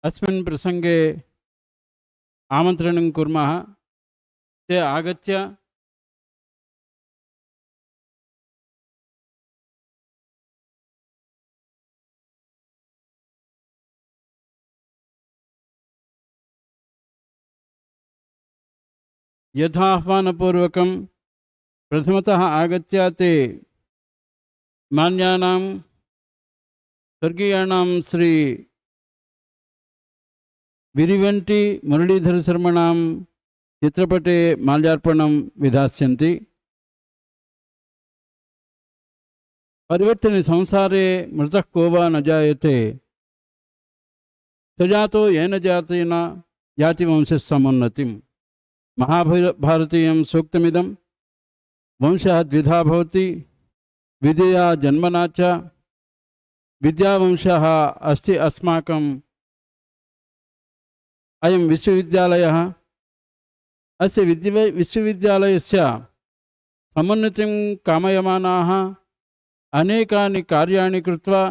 अस्मिन् प्रसंगे आमन्त्रणं कुर्मः। ते आगत्य यथाह्वानपूर्वकं प्रथमतः आगत्य ते मान्यानां स्वर्गीयाणां श्री विरिवंटी मुरलीधर शर्मणां चित्रपटे माल्यार्पणं विधास्यन्ति। परिवर्तने संसारे मृतः को वा न जायते, सजातो येन जातेन याति वंशस्य समुन्नतिम्। महाभारतीयं सूक्तमिदं वंशः द्विधा भवति, विद्यया जन्मना च। विद्यावंशः अस्ति अस्माकम् अयं विश्वविद्यालयः। अस्य विश्वविद्यालयस्य समुन्नतिं कामयमानाः अनेकानि कार्याणि कृत्वा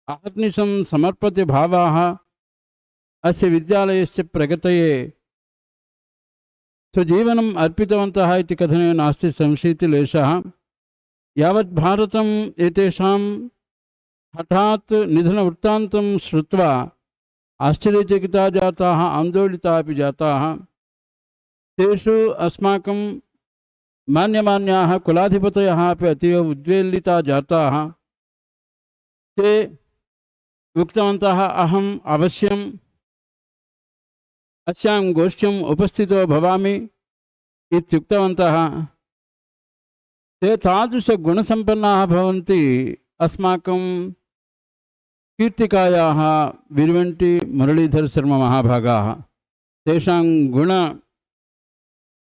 अहर्निशं समर्पते भावाः अस्य विद्यालयस्य प्रगतये स्वजीवनम् अर्पितवन्तः इति कथने नास्ति संशीति लेशः। यावत् भारतम् एतेषां हठात् निधनवृत्तान्तं श्रुत्वा आश्चर्यचकिता जाताः, आन्दोलिताः अपि जाताः। तेषु अस्माकं मान्यमान्याः कुलाधिपतयः अपि अतीव उद्वेलिता जाताः। ते उक्तवन्तः अहम् अवश्यम् अस्यां गोष्ठ्याम् उपस्थितो भवामि इत्युक्तवन्तः। ते तादृशगुणसम्पन्नाः भवन्ति अस्माकं कीर्तिकायाः विरिवंटी मुरलीधर शर्मा महाभागाः। तेषां गुण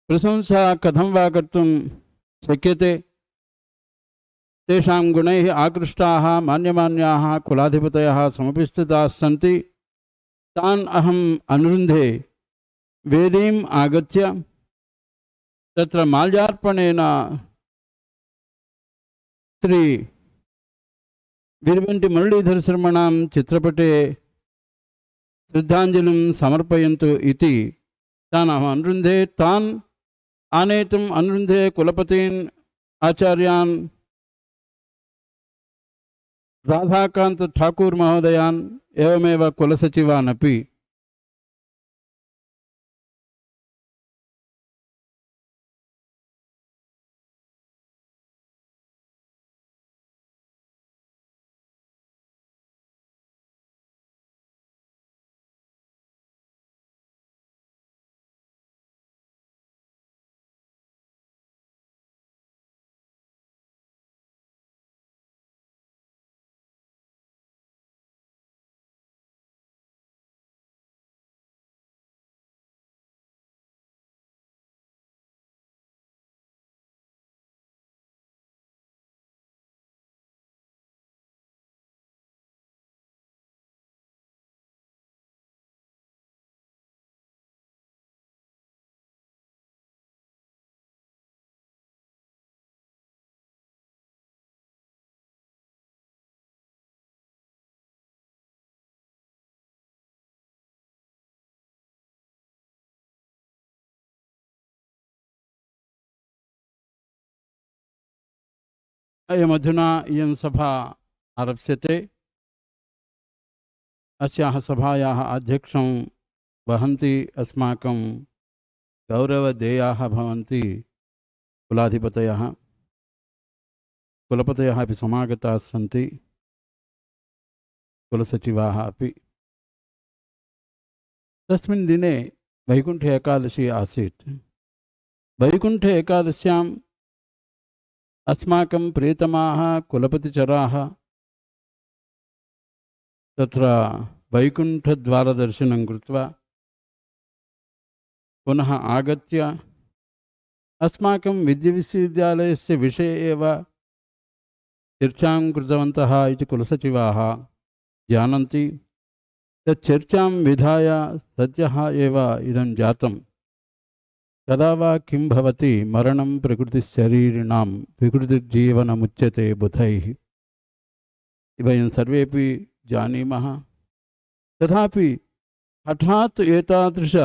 प्रशंसा कथं वा कर्तुं शक्यते। तेषां गुणैः आकृष्टाः मान्यमान्याः कुलाधिपतयः समुपस्थिताः सन्ति। तान् अहम् अनुरुन्धे वेदीम् आगत्य तत्र माल्यार्पणेन श्री विरिवंटी मुरलीधर शर्मणां चित्रपटे श्रद्धांजलिं समर्पयन्तु इति तान् अहम् अनुरुन्धे। तान् आनेतुम् अनुरुन्धे कुलपतीन् आचार्यान् राधाकान्त ठाकुर महोदयान् एवमेव कुलसचिवान् अपि। अयमधुना इयं सभा आरप्स्यते। अस्याः सभायाः अध्यक्षं वहन्ति अस्माकं गौरवदेयाः भवन्ति कुलाधिपतयः। कुलपतयः अपि समागताः सन्ति, कुलसचिवाः अपि। तस्मिन् दिने वैकुण्ठ एकादशी आसीत्। वैकुण्ठ एकादश्याम् अस्माकं प्रियतमाः कुलपतिचराः तत्र वैकुण्ठद्वारदर्शनं कृत्वा पुनः आगत्य अस्माकं विश्वविद्यालयस्य विषये एव चर्चां कृतवन्तः इति कुलसचिवाः जानन्ति। तच्चर्चां विधाय सद्यः एव इदं जातं। कदा वा किं भवति मरणं प्रकृतिशरीरिणां विकृतिर्जीवनमुच्यते बुधैः। वयं सर्वेपि जानीमः। तथापि हठात् एतादृश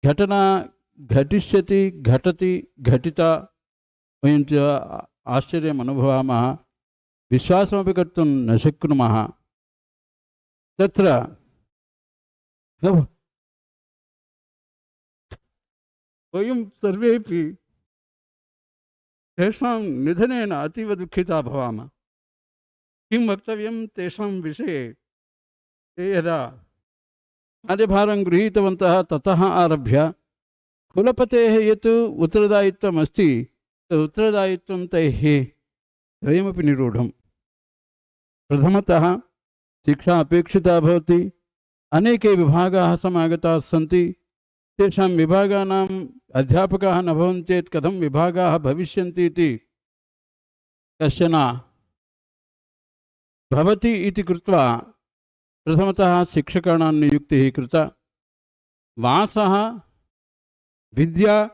घटना घटिष्यति, घटति, घटिता, वयं च आश्चर्यम् अनुभवामः, विश्वासमपि कर्तुं न शक्नुमः। तत्र वयं सर्वेपि तेषां निधनेन अतीव दुःखिता भवामः। किं वक्तव्यं तेषां विषये? ते यदा कार्यभारं गृहीतवन्तः ततः आरभ्य कुलपतेः यत् उत्तरदायित्वम् अस्ति, उत्तरदायित्वं तैः त्रयमपि निरूढं। प्रथमतः शिक्षा अपेक्षिता भवति। अनेके विभागाः समागताः सन्ति। तेषां विभागानाम् अध्यापकाः न भवन्ति चेत् कथं विभागाः भविष्यन्ति इति कश्चन भवति इति कृत्वा प्रथमतः शिक्षकाणां नियुक्तिः कृता। वासः, विद्या,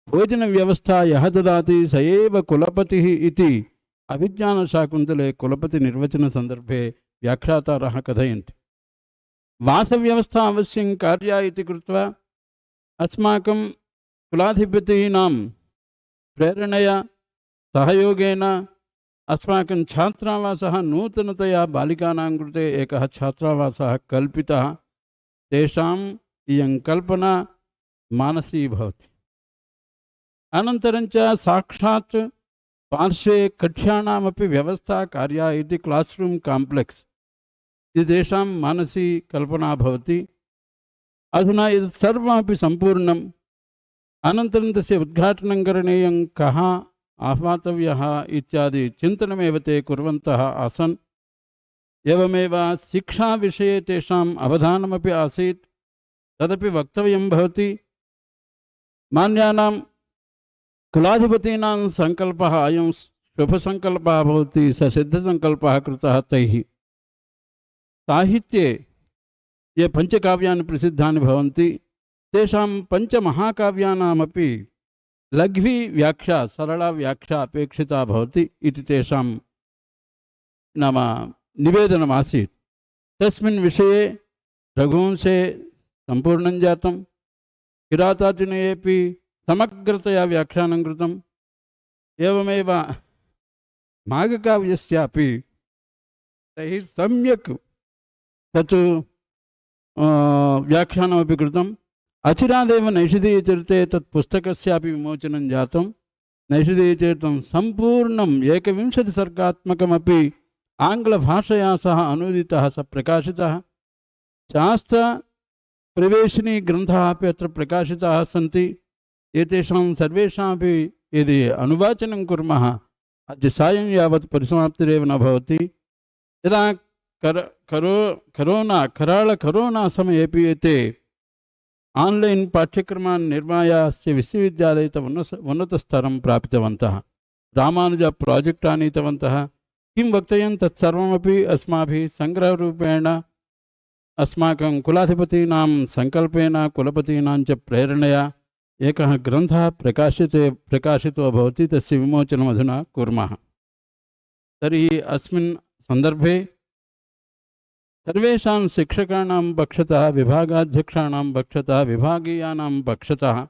भोजनव्यवस्था यः ददाति स एव कुलपतिः इति अभिज्ञानशाकुन्तले कुलपतिनिर्वचनसन्दर्भे व्याख्यातारः कथयन्ति। वासव्यवस्था अवश्यं कार्या इति कृत्वा अस्माकं कुलाधिपतीनां प्रेरणया सहयोगेन अस्माकं छात्रावासः नूतनतया बालिकानां कृते एकः छात्रावासः कल्पितः। तेषाम् इयं कल्पना मानसी भवति। अनन्तरं च साक्षात् पार्श्वे कक्ष्याणामपि व्यवस्था कार्या इति क्लास्रूम् काम्प्लेक्स् इति तेषां मानसी कल्पना भवति। अधुना एतत् सर्वमपि सम्पूर्णम्। अनन्तरं तस्य उद्घाटनं करणीयं, कः आह्वातव्यः इत्यादि चिन्तनमेव ते कुर्वन्तः आसन्। एवमेव शिक्षाविषये तेषाम् अवधानमपि आसीत्, तदपि वक्तव्यं भवति। मान्यानां कुलाधिपतीनां सङ्कल्पः अयं शुभसङ्कल्पः भवति, ससिद्धसङ्कल्पः कृतः तैः। साहित्ये ये पञ्चकाव्यानि प्रसिद्धानि भवन्ति, तेषां पञ्चमहाकाव्यानामपि लघ्वी व्याख्या, सरला व्याख्या अपेक्षिता भवति इति तेषां नाम निवेदनमासीत्। तस्मिन् विषये रघुवंशे सम्पूर्णं जातं, किरातार्जुनीयेपि समग्रतया व्याख्यानं कृतम्। एवमेव माघकाव्यस्यापि तैः सम्यक् तत् व्याख्यानमपि कृतम्। अचिरादेव नैषधीयचरिते तत् पुस्तकस्यापि विमोचनं जातं। नैषधीयचरितं सम्पूर्णम् 21 सर्गात्मकमपि आङ्ग्लभाषया सह अनुदितः, स प्रकाशितः। शास्त्रप्रवेशिनी ग्रन्थाः अपि अत्र प्रकाशिताः सन्ति। एतेषां सर्वेषामपि यदि अनुवाचनं कुर्मः अद्य सायं यावत् परिसमाप्तिरेव न भवति। यदा कराळ समयेपि एते आन्लैन् पाठ्यक्रमान् निर्माय अस्य विश्वविद्यालयतः उन्नतस्तरं प्रापितवन्तः। रामानुज प्राजेक्ट् आनीतवन्तः। किं वक्तव्यं तत्सर्वमपि अस्माभिः सङ्ग्रहरूपेण अस्माकं कुलाधिपतीनां सङ्कल्पेन, कुलपतीनां च प्रेरणया एकः ग्रन्थः प्रकाशितो भवति। तस्य विमोचनम् अधुना कुर्मः। तर्हि अस्मिन् सन्दर्भे सर्वेषां शिक्षकाणां पक्षतः, विभागाध्यक्षाणां पक्षतः, विभागीयानां पक्षतः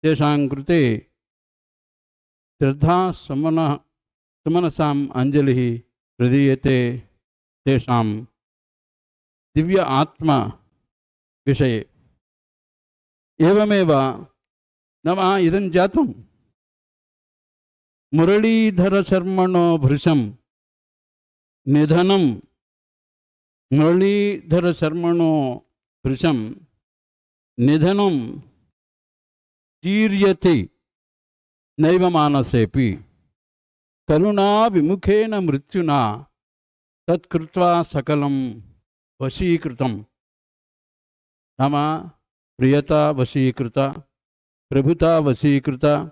तेषां कृते सुमनसाम् अञ्जलिः प्रदीयते तेषां दिव्य आत्मा विषये। एवमेव नाम इदं जातं मुरलीधरशर्मणो भृशं निधनं। मुरलीधरशर्मणो भृशं निधनं जीर्यते नैव मानसेऽपि करुणा विमुखेन मृत्युना तत्कृत्वा सकलं वशीकृतं। नाम प्रियता वशीकृता, प्रभुता वशीकृता,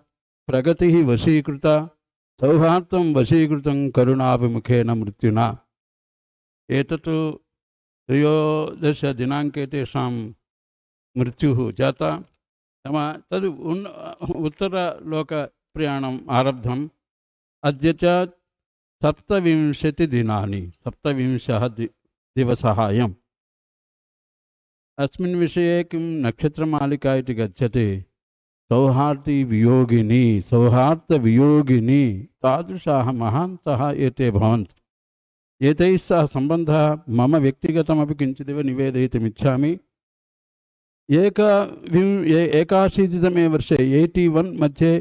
प्रगतिः वशीकृता, सौहार्दं वशीकृतं करुणा विमुखेन मृत्युना। एतत् 13 दिनाङ्के तेषां मृत्युः जाता। नाम तद् उत्तरलोकप्रयाणम् आरब्धम्। अद्य च 27 दिनानि, 27 दिवसहायम् अस्मिन् विषये किं नक्षत्रमालिका इति गच्छति सौहार्दवियोगिनी सौहार्दवियोगिनी तादृशाः महान्तः एते भवन्ति एतैः सह सम्बन्धः मम व्यक्तिगतमपि किञ्चिदिव निवेदयितुमिच्छामि 81तमे वर्षे 81 मध्ये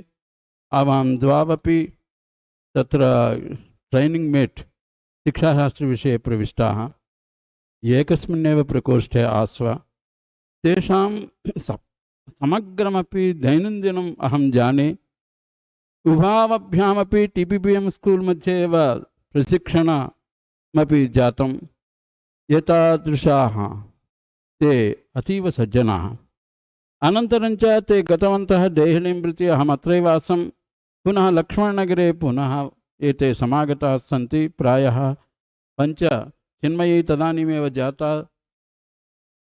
आवां द्वावपि तत्र ट्रैनिङ्ग् मेट् शिक्षाशास्त्रविषये प्रविष्टाः एकस्मिन्नेव प्रकोष्ठे आस्व तेषां समग्रमपि दैनन्दिनम् अहं जाने उभावभ्यामपि TPPM स्कूल् मध्ये एव प्रशिक्षणमपि जातम् एतादृशाः ते अतीव सज्जनाः अनन्तरं च ते गतवन्तः देहलीं प्रति अहम् अत्रैव आसम् पुनः लक्ष्मणनगरे पुनः एते समागताः सन्ति प्रायः 5 चिन्मयी तदानीमेव जाता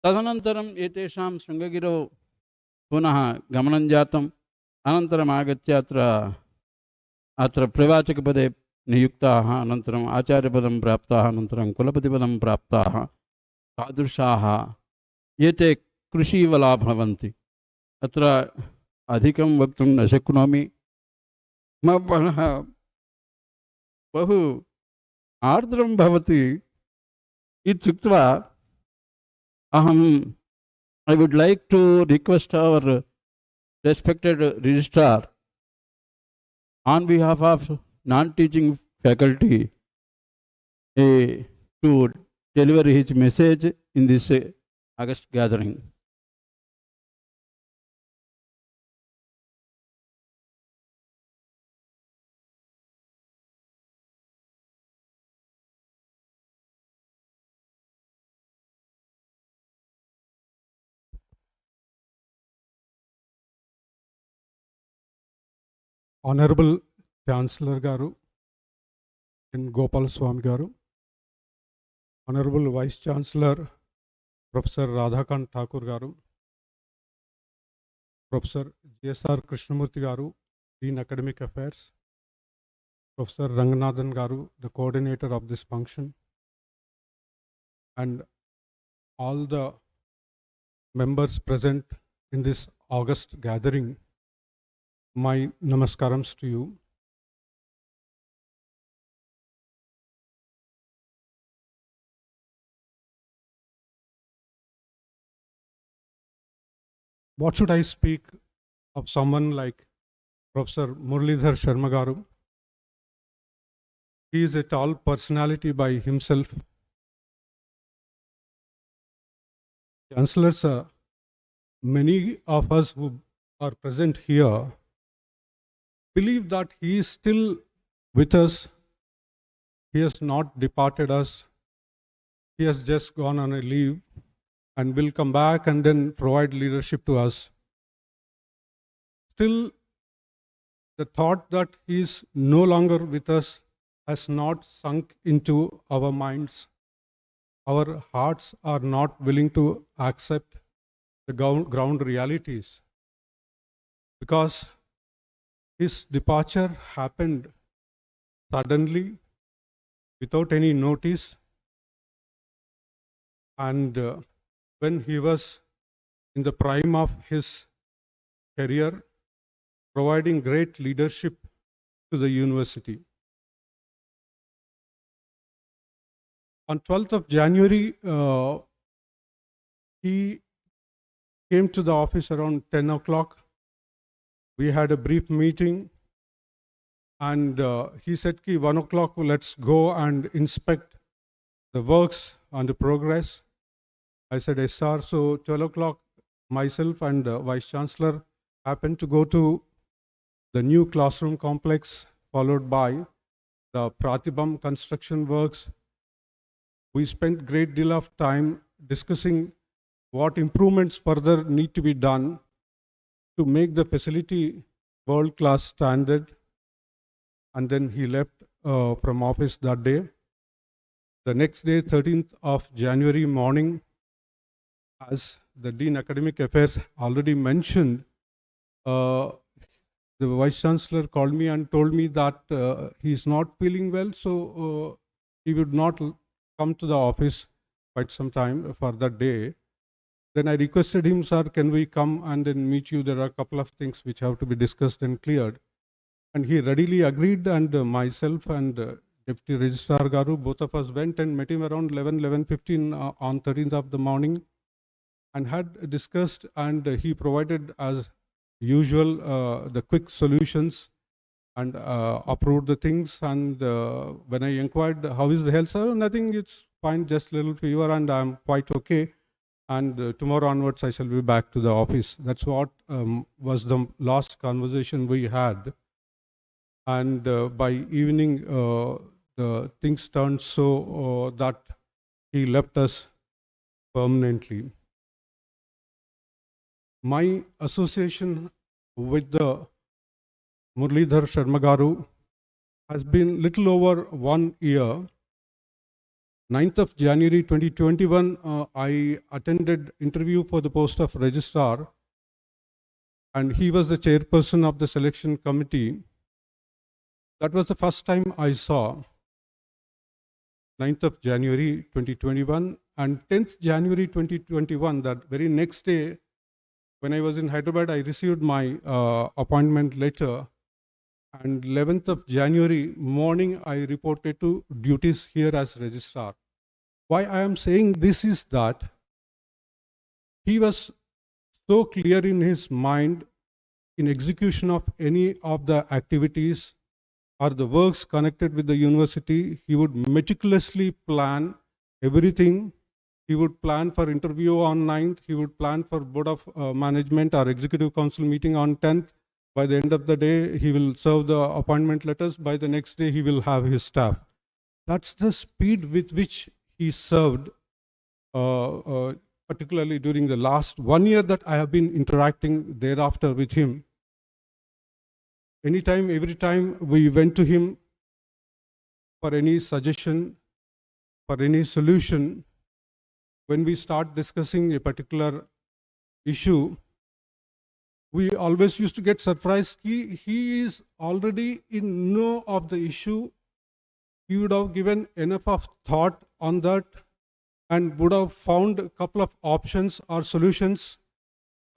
तदनन्तरम् एतेषां शृङ्गगिरौ पुनः गमनं जातम् अनन्तरम् आगत्य अत्र प्रवाचकपदे नियुक्ताः अनन्तरम् आचार्यपदं प्राप्ताः अनन्तरं कुलपतिपदं प्राप्ताः तादृशाः एते कृषीवला भवन्ति अत्र अधिकं वक्तुं न शक्नोमि मम मनः बहु आर्द्रं भवति इत्युक्त्वा I would like to request our respected registrar on behalf of non-teaching faculty to deliver his message in this August gathering. Honorable Chancellor Garu and Gopal Swami Garu, Honorable Vice Chancellor Professor Radhakant Thakur Garu, Professor GSR Krishnamurti Garu, Dean Academic Affairs, Professor Ranganathan Garu, the coordinator of this function, and all the members present in this August gathering, my namaskarams to you. What should I speak of someone like Professor Muralidhara Sharma Garu? He is a tall personality by himself. Chancellors, many of us who are present here believe that he is still with us. He has not departed us. He has just gone on a leave and will come back and then provide leadership to us. Still, the thought that he is no longer with us has not sunk into our minds. Our hearts are not willing to accept the ground realities, because his departure happened suddenly, without any notice, and when he was in the prime of his career, providing great leadership to the university. On 12th of January, he came to the office around 10 o'clock. We had a brief meeting, and he said, "Ki 1 o'clock, let's go and inspect the works and the progress." I said, "Yes, sir." So 12 o'clock, myself and Vice Chancellor happened to go to the new classroom complex, followed by the Pratibham construction works. We spent great deal of time discussing what improvements further need to be done to make the facility world-class standard. And then he left from office that day. The next day, 13th of January morning, as the Dean Academic Affairs already mentioned, the Vice Chancellor called me and told me that he is not feeling well, so he would not come to the office. quite some time for that day. Then I requested him, sir, can we come and then meet you? There are a couple of things which have to be discussed and cleared. And he readily agreed, and myself and Deputy Registrar Garu, both of us went and met him around 11:15 on 13th of the morning and had discussed, and he provided as usual the quick solutions and approved the things. And when I inquired, how is the health, sir? Nothing, it's fine, just little fever and I'm quite okay. And tomorrow onwards, I shall be back to the office. That's what was the last conversation we had. And by evening, the things turned so that he left us permanently. My association with the Muralidhara Sharma Garu has been little over 1 year. 9th of January 2021, I attended interview for the post of registrar, and he was the chairperson of the selection committee. That was the first time I saw. 9th of January 2021, and 10th January 2021, that very next day, when I was in Hyderabad, I received my appointment letter. And 11th of January morning, I reported to duties here as registrar. Why I am saying this is that he was so clear in his mind in execution of any of the activities or the works connected with the university. He would meticulously plan everything. He would plan for interview on 9th. He would plan for Board of Management or Executive Council meeting on 10th. By the end of the day, he will serve the appointment letters. By the next day, he will have his staff. That's the speed with which he served, particularly during the last 1 year that I have been interacting thereafter with him. Anytime, every time we went to him for any suggestion, for any solution, when we start discussing a particular issue, we always used to get surprised. He is already in know of the issue. He would have given enough of thought on that and would have found a couple of options or solutions.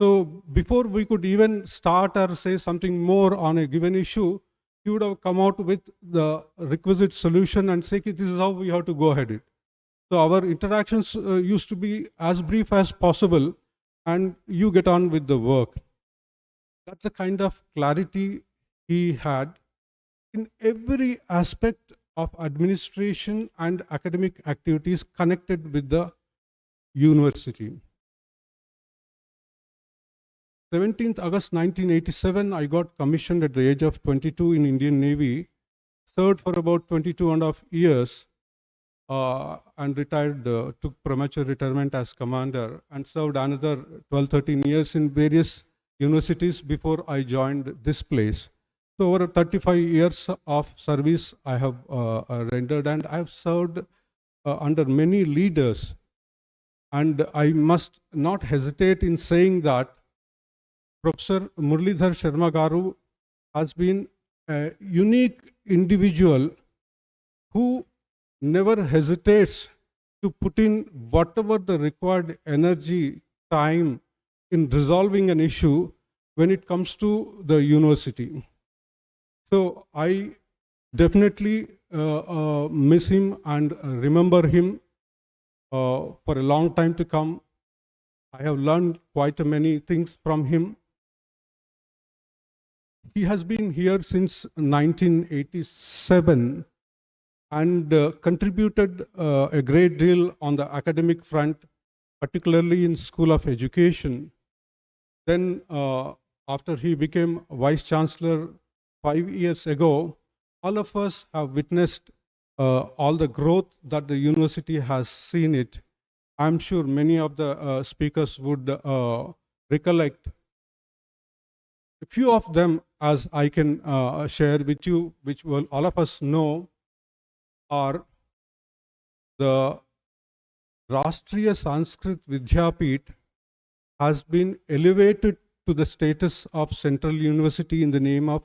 So before we could even start or say something more on a given issue, he would have come out with the requisite solution and say, this is how we have to go ahead with it. So our interactions used to be as brief as possible, and you get on with the work. That's the kind of clarity he had in every aspect of administration and academic activities connected with the university. 17th August 1987, I got commissioned at the age of 22 in Indian Navy, served for about 22.5 years, and retired, took premature retirement as commander, and served another 12-13 years in various universities before I joined this place. So over 35 years of service I have rendered, and I have served under many leaders. And I must not hesitate in saying that Professor Muralidhara Sharma Garu has been a unique individual who never hesitates to put in whatever the required energy, time in resolving an issue when it comes to the university. So I definitely miss him and remember him for a long time to come. I have learned quite many things from him. He has been here since 1987 and contributed a great deal on the academic front, particularly in School of Education. Then after he became Vice Chancellor 5 years ago, all of us have witnessed all the growth that the university has seen it. I'm sure many of the speakers would recollect. A few of them, as I can share with you, which will all of us know, are the Rashtriya Sanskrit Vidyapit has been elevated to the status of Central University in the name of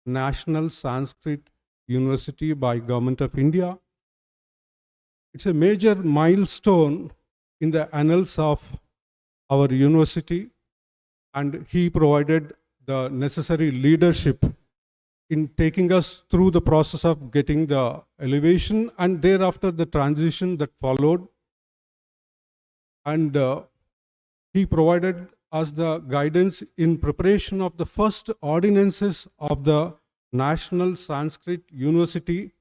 National Sanskrit University by Government of India. It's a major milestone in the annals of our university, and he provided the necessary leadership in taking us through the process of getting the elevation and thereafter the transition that followed. And he provided us the guidance in preparation of the first ordinances of the National Sanskrit University,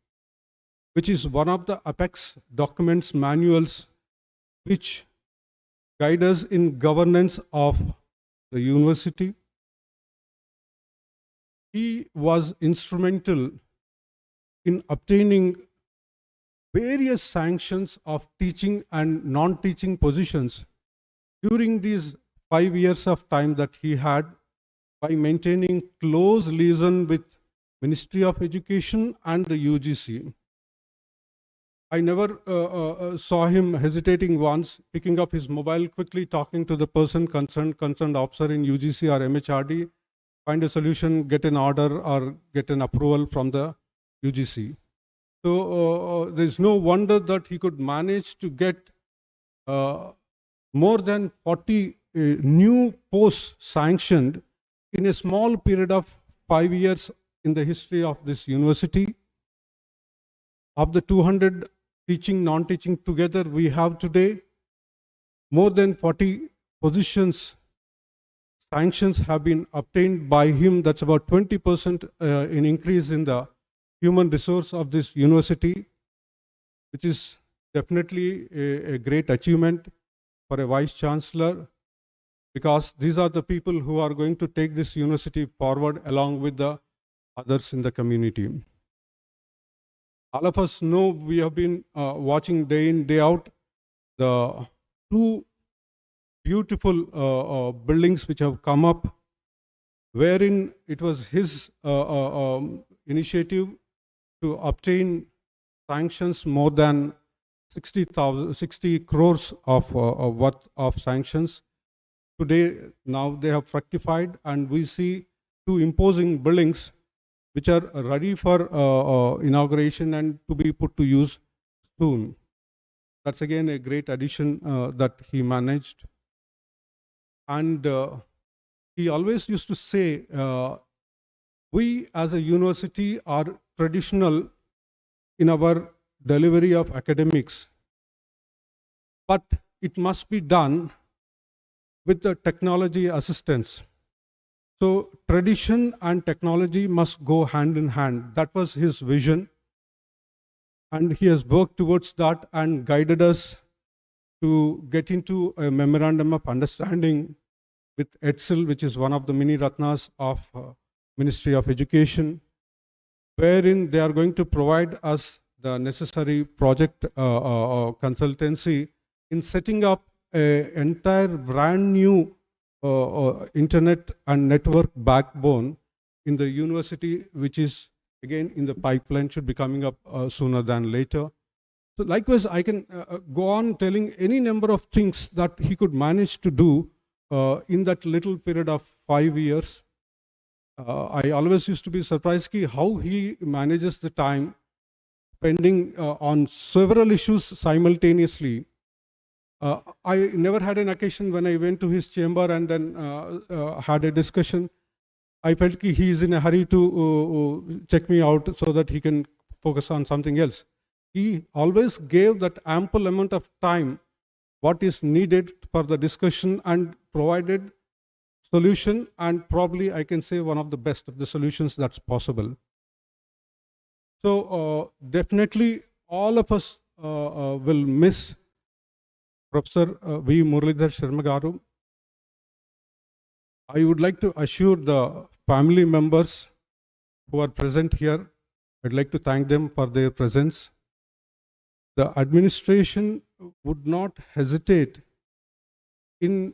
which is one of the apex documents manuals which guide us in governance of the university. He was instrumental in obtaining various sanctions of teaching and non-teaching positions during these 5 years of time that he had, by maintaining close liaison with Ministry of Education and the UGC. I never saw him hesitating once, picking up his mobile, quickly talking to the person concerned officer in UGC or MHRD, find a solution, get an order or get an approval from the UGC. So there's no wonder that he could manage to get more than 40 new posts sanctioned in a small period of 5 years in the history of this university. Of the 200 teaching, non-teaching together we have today, more than 40 positions, sanctions have been obtained by him. That's about 20% in increase in the human resource of this university, which is definitely a great achievement for a vice chancellor, because these are the people who are going to take this university forward along with the others in the community. All of us know, we have been watching day in, day out, the two beautiful buildings which have come up, wherein it was his initiative to obtain sanctions, more than 60 crores of worth of sanctions. Today, now they have fructified, and we see two imposing buildings which are ready for inauguration and to be put to use soon. That's again a great addition that he managed. And he always used to say, we as a university are traditional in our delivery of academics, but it must be done with the technology assistance. So tradition and technology must go hand in hand. That was his vision, and he has worked towards that and guided us to get into a memorandum of understanding with ETSIL, which is one of the mini Ratnas of Ministry of Education, wherein they are going to provide us the necessary project consultancy in setting up an entire brand new internet and network backbone in the university, which is again in the pipeline, should be coming up sooner than later. So likewise, I can go on telling any number of things that he could manage to do in that little period of 5 years. I always used to be surprised how he manages the time spending on several issues simultaneously. I never had an occasion when I went to his chamber and then had a discussion. I felt he is in a hurry to check me out so that he can focus on something else. He always gave that ample amount of time what is needed for the discussion and provided solution, and probably I can say one of the best of the solutions that's possible. So definitely all of us will miss Professor V. Muralidhara Sharma garu. I would like to assure the family members who are present here, I'd like to thank them for their presence. The administration would not hesitate in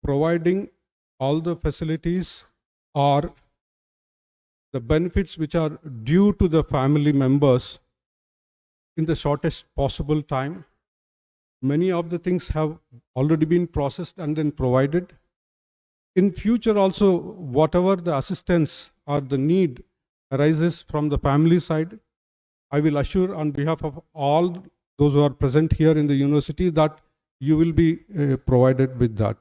providing all the facilities or the benefits which are due to the family members in the shortest possible time. Many of the things have already been processed and then provided. In future also, whatever the assistance or the need arises from the family side, I will assure on behalf of all those who are present here in the university that you will be provided with that.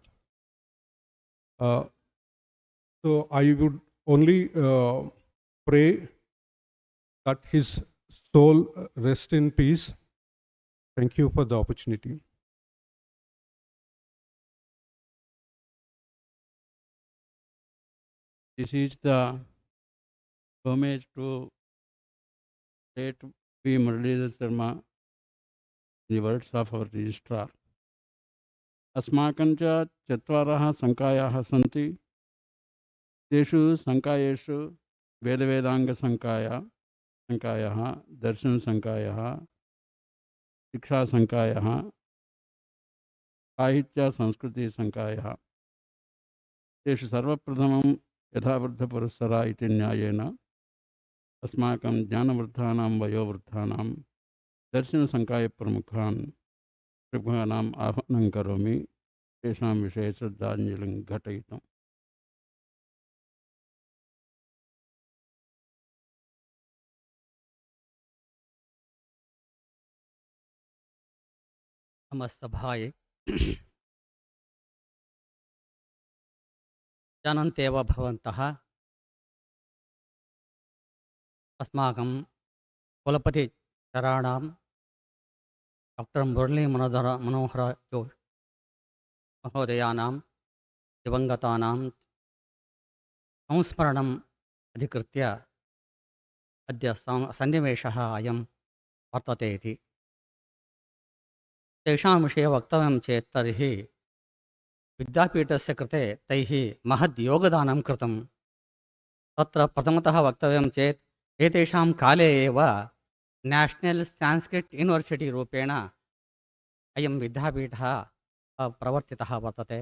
So I would only pray that his soul rest in peace. Thank you for the opportunity. This is the homage to late P. Muralidhara Sharma, the words of our registrar. अस्माकं च चत्वारः संकायाः सन्ति. तेषु संकायेषु वेदवेदाङ्गसंकायः, दर्शनसंकायः, शिक्षासंकायः, साहित्यसंस्कृतिसंकायः. तेषु सर्वप्रथमं यथावृद्धपुरस्सरा इति न्यायेन अस्माकं ज्ञानवृद्धानां वयोवृद्धानां दर्शनसंकायप्रमुखान् प्रमुखानाम् आह्वानं करोमि तेषां विषये श्रद्धाञ्जलिं घटयितुम्. नमस्सभाये जानन्त्येव भवन्तः अस्माकं कुलपतिचराणां डॉक्टर मनोहर महोदयानां दिवङ्गतानां संस्मरणम् अधिकृत्य अद्य सन्निवेशः अयं वर्तते इति. तेषां विषये वक्तव्यं चेत् तर्हि विद्यापीठस्य कृते तैः महद् योगदानं कृतं. तत्र प्रथमतः वक्तव्यं चेत् एतेषां काले एव नेशनल् संस्कृत यूनिवर्सिटी रूपेण अयं विद्यापीठः प्रवर्तितः वर्तते.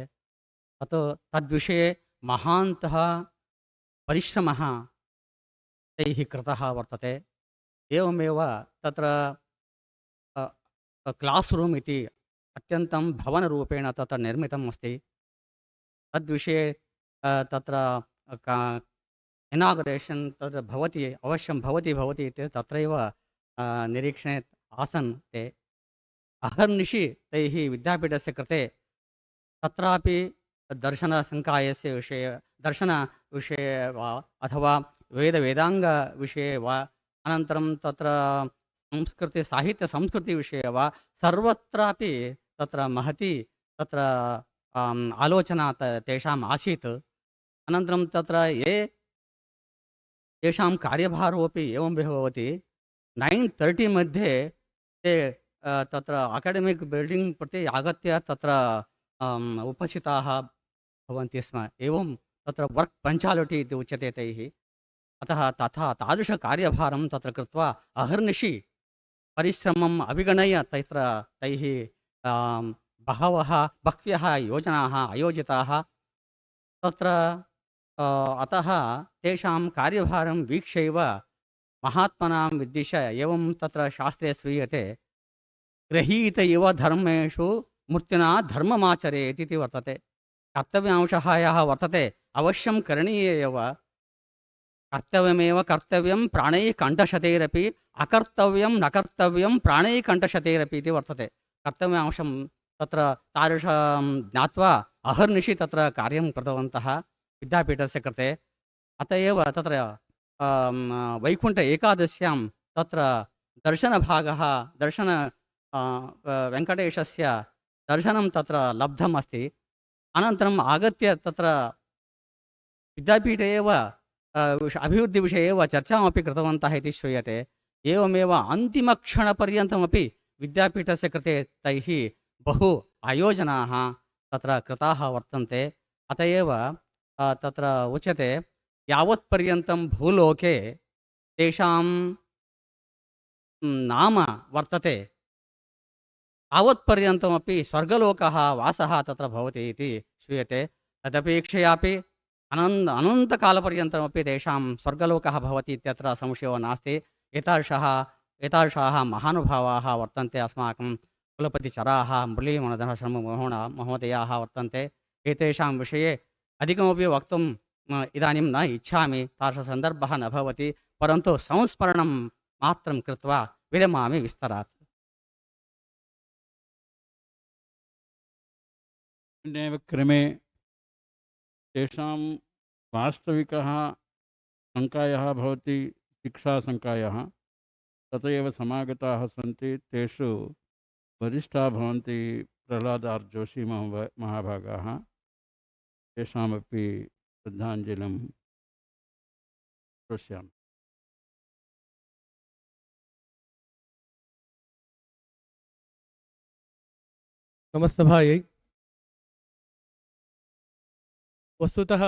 तद्विषये महान्तः परिश्रमः तैः कृतः वर्तते. एवमेव तत्र क्लास् रूम् इति अत्यन्तं भवनरूपेण तत्र निर्मितम् अस्ति. तद्विषये तत्र इनागुरेशन् तत्र भवति अवश्यं भवति इति तत्रैव निरीक्षणे आसन् ते. अहर्निशि तैः विद्यापीठस्य कृते तत्रापि दर्शनसंकायस्य दर्शनविषये वा अथवा वेदवेदाङ्गविषये वा अनन्तरं तत्र साहित्यसंस्कृतिविषये वा सर्वत्रापि तत्र महती तत्र आलोचना तेषाम् आसीत्. अनन्तरं तत्र तेषां कार्यभारोपि एवं भवति. 9:30 मध्ये ते तत्र अकाडेमिक् बिल्डिङ्ग् प्रति आगत्य तत्र उपस्थिताः भवन्ति स्म. एवं तत्र वर्क् पञ्चालिटी इति उच्यते तैः. अतः तादृशकार्यभारं तत्र कृत्वा अहर्निशि परिश्रमम् अभिगणय्य तैः बह्व्यः योजनाः आयोजिताः. तत्र अतः तेषां कार्यभारं वीक्ष्यैव महात्मनां विद्दिश्य एवं तत्र शास्त्रे श्रूयते, गृहीत इव धर्मेषु मूर्तिना धर्ममाचरेत् इति वर्तते. कर्तव्यांशः यः वर्तते अवश्यं करणीय एव. कर्तव्यमेव कर्तव्यं प्राणैः कण्ठशतैरपि, अकर्तव्यं न कर्तव्यं प्राणैः कण्ठशतैरपि इति वर्तते. कर्तव्यांशं तत्र तादृशं ज्ञात्वा अहर्निशि तत्र कार्यं कृतवन्तः विद्यापीठस्य कृते. अत एव तत्र वैकुण्ठ एकादश्यां तत्र दर्शनभागः वेङ्कटेशस्य दर्शनं तत्र लब्धम् अस्ति. अनन्तरम् आगत्य तत्र विद्यापीठे एव अभिवृद्धिविषये एव चर्चामपि कृतवन्तः इति श्रूयते. एवमेव अन्तिमक्षणपर्यन्तमपि विद्यापीठस्य कृते तैः बहु आयोजनाः तत्र कृताः वर्तन्ते. अत एव तत्र उच्यते, यावत्पर्यन्तं भूलोके तेषां नाम वर्तते तावत्पर्यन्तमपि स्वर्गलोकः वासः तत्र भवति इति श्रूयते. तदपेक्षयापि अनन्तकालपर्यन्तमपि तेषां स्वर्गलोकः भवति इत्यत्र संशयो नास्ति. एतादृशाः महानुभावाः वर्तन्ते. अस्माकं कुलपतिचराः मुरलीधर शर्मा महोदयाः वर्तन्ते. एतेषां विषये अधिकमपि वक्तुम् इदानीं न इच्छामि, तादृशसन्दर्भः न भवति. परन्तु संस्मरणं मात्रं कृत्वा विरमामि विस्तरात्. अन्येव क्रमे तेषां वास्तविकः सङ्कायः भवति शिक्षासङ्कायः, तत एव समागताः सन्ति। तेषु वरिष्ठाः भवन्ति प्रह्लादार्जोषी महाभागाः। तेषामपि श्रद्धाञ्जलिं करिष्यामि। नमस्सभायै। वस्तुतः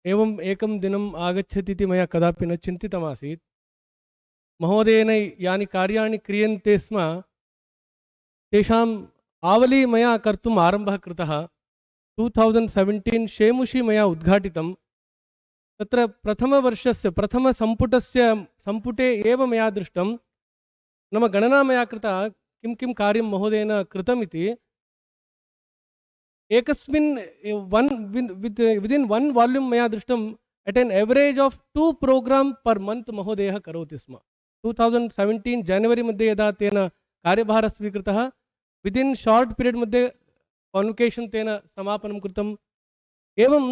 एवम् एकं दिनम् आगच्छति इति मया कदापि न चिन्तितमासीत्। महोदयेन यानि कार्याणि क्रियन्ते स्म तेषाम् आवली मया कर्तुम् आरम्भः कृतः। 2017 शेमुषी मया उद्घाटितं। तत्र प्रथमवर्षस्य प्रथमसम्पुटे एव मया दृष्टं, नाम गणना मया कृता किं किं कार्यं महोदयेन कृतमिति। एकस्मिन् विदिन् 1 वाल्यूम् मया दृष्टम्, at an average of 2 programme per month महोदयः करोति स्म। 2017 जनवरी मध्ये यदा तेन कार्यभारः स्वीकृतः, विदिन् शॉर्ट पीरियड मध्ये कॉन्वोकेशन तेन समापनं कृतम्। एवं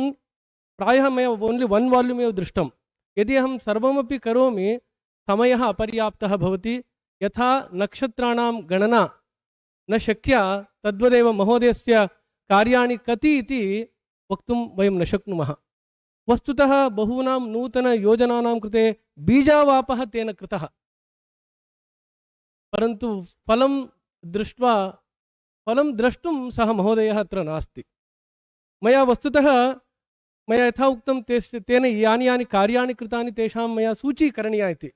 प्रायः मया ओन्ली 1 वाल्यूम् एव दृष्टं। यदि अहं सर्वमपि करोमि समयः अपर्याप्तः भवति। यथा नक्षत्राणां गणना न शक्या, तद्वदेव महोदयस्य कार्याणि कति इति वक्तुं वयं न शक्नुमः। वस्तुतः बहूनां नूतनयोजनानां कृते बीजावापः तेन कृतः, परन्तु फलं द्रष्टुं सः महोदयः अत्र नास्ति। मया वस्तुतः यथा उक्तं तेन यानि कार्याणि कृतानि तेषां मया सूची करणीया इति,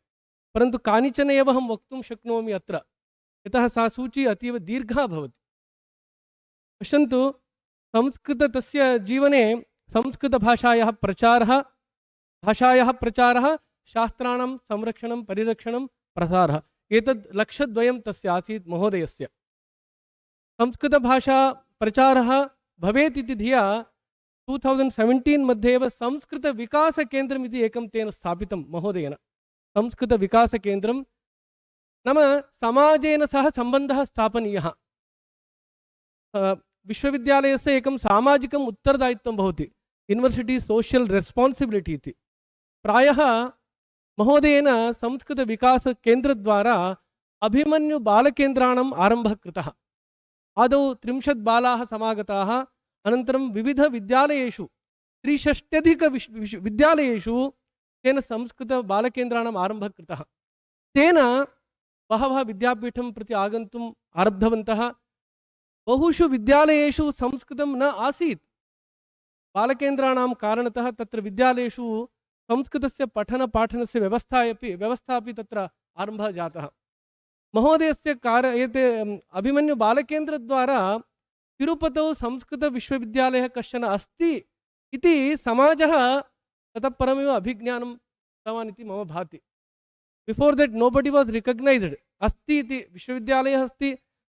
परन्तु कानिचन एव अहं वक्तुं शक्नोमि अत्र, यतः सा सूची अतीव दीर्घा भवति। पश्यन्तु, तस्य जीवने संस्कृतभाषायाः प्रचारः, शास्त्राणां संरक्षणं परिरक्षणं प्रसारः, एतद् लक्ष्यद्वयं तस्य आसीत् महोदयस्य। संस्कृतभाषा प्रचारः भवेत् इति धिया 2017 मध्ये एव संस्कृतविकासकेन्द्रम् इति एकं तेन स्थापितं महोदयेन। संस्कृतविकासकेन्द्रं नाम समाजेन सह सम्बन्धः स्थापनीयः। विश्वविद्यालयस्य एकं सामाजिकम् उत्तरदायित्वं भवति, यूनिवर्सिटी सोशल रेस्पान्सिबिलिटी इति। प्रायः महोदयेन संस्कृतविकासकेन्द्रद्वारा अभिमन्युबालकेन्द्राणाम् आरम्भः कृतः। आदौ 30 बालाः समागताः, अनन्तरं विविधविद्यालयेषु 63 विद्यालयेषु तेन संस्कृतबालकेन्द्राणाम् आरम्भः कृतः। तेन बहवः विद्यापीठं प्रति आगन्तुम् आरब्धवन्तः। बहुषु विद्यालयेषु संस्कृतं न आसीत्। बालकेन्द्राणां कारणतः तत्र विद्यालयेषु संस्कृतस्य पठनपाठनस्य व्यवस्था अपि तत्र आरम्भः जातः। महोदयस्य एते अभिमन्युबालकेन्द्रद्वारा तिरुपतौ संस्कृतविश्वविद्यालयः कश्चन अस्ति इति समाजः ततः परमेव अभिज्ञानं कृतवान् इति मम भाति। Before that nobody was recognised. अस्ति इति विश्वविद्यालयः अस्ति,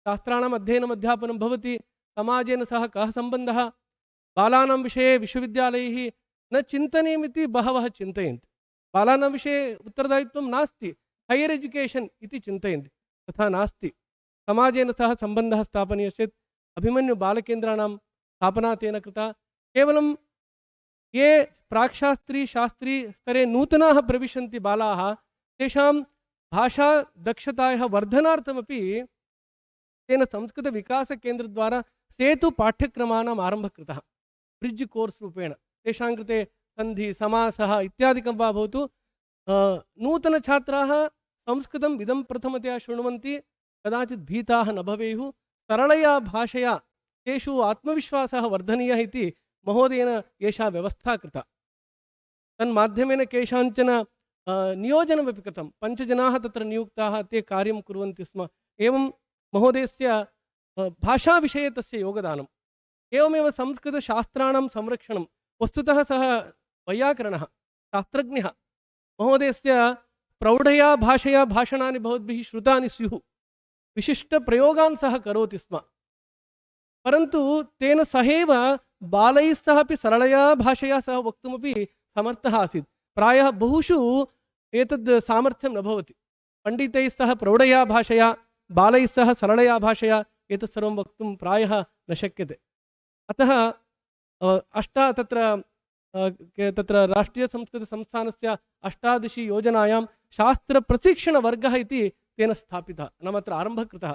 शास्त्राणाम् अध्ययनम् अध्यापनं भवति, समाजेन सह कः सम्बन्धः, बालानां विषये विश्वविद्यालयैः न चिन्तनीयमिति बहवः चिन्तयन्ति। बालानां विषये उत्तरदायित्वं नास्ति, हैयर् एजुकेशन् इति चिन्तयन्ति, तथा नास्ति। समाजेन सह सम्बन्धः स्थापनीयः चेत् अभिमन्युबालकेन्द्राणां स्थापना तेन कृता। केवलं ये प्राक्शास्त्री शास्त्री स्तरे नूतनाः प्रविशन्ति बालाः, तेषां भाषा दक्षतायाः वर्धनार्थमपि तेन संस्कृतविकासकेन्द्रद्वारा सेतुपाठ्यक्रमाणाम् आरम्भः कृतः, ब्रिड्ज् कोर्स् रूपेण। तेषां कृते सन्धि समासः इत्यादिकं वा भवतु, नूतनछात्राः संस्कृतम् इदं प्रथमतया शृण्वन्ति, कदाचित् भीताः न भवेयुः। सरलया भाषया तेषु आत्मविश्वासः वर्धनीयः इति महोदयेन एषा व्यवस्था कृता। तन्माध्यमेन केषाञ्चन नियोजनमपि कृतं। 5 जनाः तत्र नियुक्ताः, ते कार्यं कुर्वन्ति स्म। एवं महोदयस्य भाषाविषये तस्य योगदानम्। एवमेव संस्कृतशास्त्राणां संरक्षणं। वस्तुतः सः वैयाकरणः, शास्त्रज्ञः। महोदयस्य प्रौढया भाषया भाषणानि भवद्भिः श्रुतानि स्युः। विशिष्टप्रयोगान् सः करोति स्म, परन्तु तेन सहैव बालैः सह अपि सरलया भाषया सह वक्तुमपि समर्थः आसीत्। प्रायः बहुषु एतद् सामर्थ्यं न भवति। पण्डितैः सह प्रौढया भाषया, बालैः सह सरलया भाषया एतत् सर्वं वक्तुं प्रायः न शक्यते। अतः तत्र राष्ट्रीयसंस्कृतसंस्थानस्य 18 योजनायां शास्त्रप्रशिक्षणवर्गः इति तेन स्थापितः, नाम अत्र आरम्भः कृतः।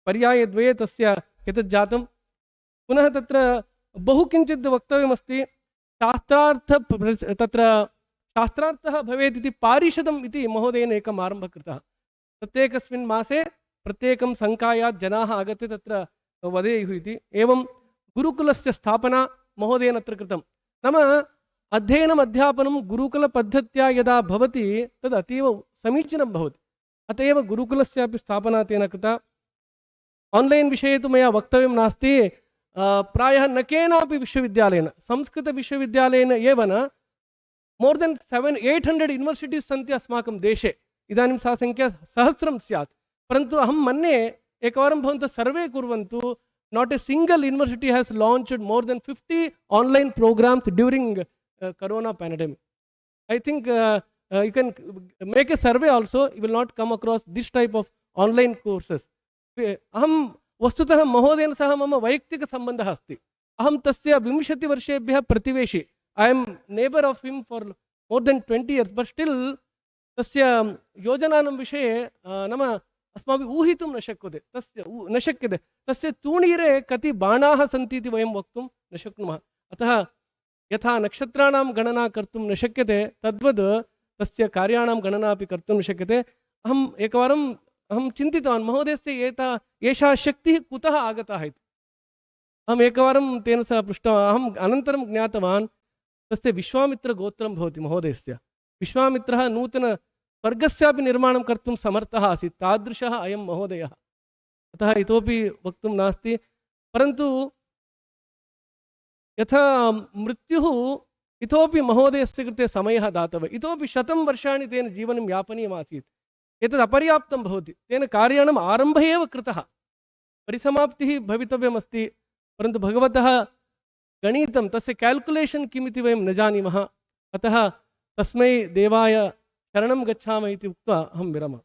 पर्यायद्वये तस्य एतत् जातं। पुनः तत्र बहु किञ्चित् वक्तव्यमस्ति। शास्त्रार्थः भवेत् इति पारिषदम् इति महोदयेन एकम् आरम्भः कृतः। प्रत्येकस्मिन् मासे प्रत्येकं सङ्कायात् जनाः आगत्य तत्र वदेयुः इति। एवं गुरुकुलस्य स्थापना महोदयेन अत्र कृतं। नाम अध्ययनम् अध्यापनं गुरुकुलपद्धत्या यदा भवति तद् अतीव समीचीनं भवति। अत एव गुरुकुलस्यापि स्थापना तेन कृता। आन्लैन् विषये तु मया वक्तव्यं नास्ति। प्रायः न केनापि विश्वविद्यालयेन, संस्कृतविश्वविद्यालयेन एव न, मोर् देन् 700-800 यूनिवर्सिटीस् सन्ति अस्माकं देशे। इदानीं सा संख्या 1000 स्यात्। परन्तु अहं मन्ये एकवारं भवन्तः सर्वे कुर्वन्तु। Not a single university has launched more than 50 online programs during corona pandemic. I think you can make a survey also. You will not come across this type of online courses. अहं वस्तुतः महोदयेन सह मम वैयक्तिकसम्बन्धः अस्ति। अहं तस्य 20 वर्षेभ्यः प्रतिवेशी। I am neighbor of him for more than 20 years, but still तस्य योजनानां विषये नाम अस्माभिः ऊहितुं न शक्यते। तस्य तूणीरे कति बाणाः सन्ति इति वयं वक्तुं न शक्नुमः। अतः यथा नक्षत्राणां गणना कर्तुं न शक्यते, तद्वद् तस्य कार्याणां गणना अपि कर्तुं न शक्यते। अहं चिन्तितवान् महोदयस्य एषा शक्तिः कुतः आगता इति। अहम् एकवारं तेन सह पृष्टवान्। अहम् अनन्तरं ज्ञातवान् तस्य विश्वामित्रगोत्रं भवति महोदयस्य। विश्वामित्रः नूतनस्वर्गस्यापि निर्माणं कर्तुं समर्थः आसीत्। तादृशः अयं महोदयः। अतः इतोपि वक्तुं नास्ति। परन्तु यथा मृत्युः इतोपि महोदयस्य कृते समयः दातव्यः। इतोपि 100 वर्षाणि तेन जीवनं यापनीयमासीत्। एतद् अपर्याप्तं भवति। तेन कार्याणाम् आरम्भः एव कृतः, परिसमाप्तिः भवितव्यमस्ति। परन्तु भगवतः गणितं, तस्य कैल्कुलेशन् किमिति वयं न जानीमः। अतः तस्मै देवाय शरणं गच्छामः इति उक्त्वा अहं विरमामि।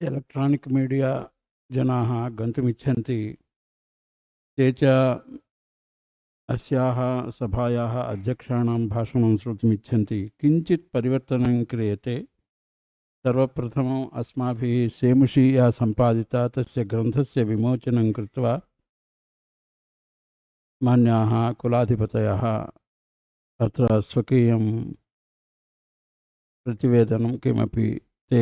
एलेक्ट्रानिक् मीडिया जनाः गन्तुमिच्छन्ति। ते च अस्याः सभायाः अध्यक्षाणां भाषणं श्रोतुमिच्छन्ति। किञ्चित् परिवर्तनं क्रियते। सर्वप्रथमम् अस्माभिः सेमुषी या सम्पादिता तस्य ग्रन्थस्य विमोचनं कृत्वा मान्याः कुलाधिपतयः अत्र स्वकीयं प्रतिवेदनं किमपि ते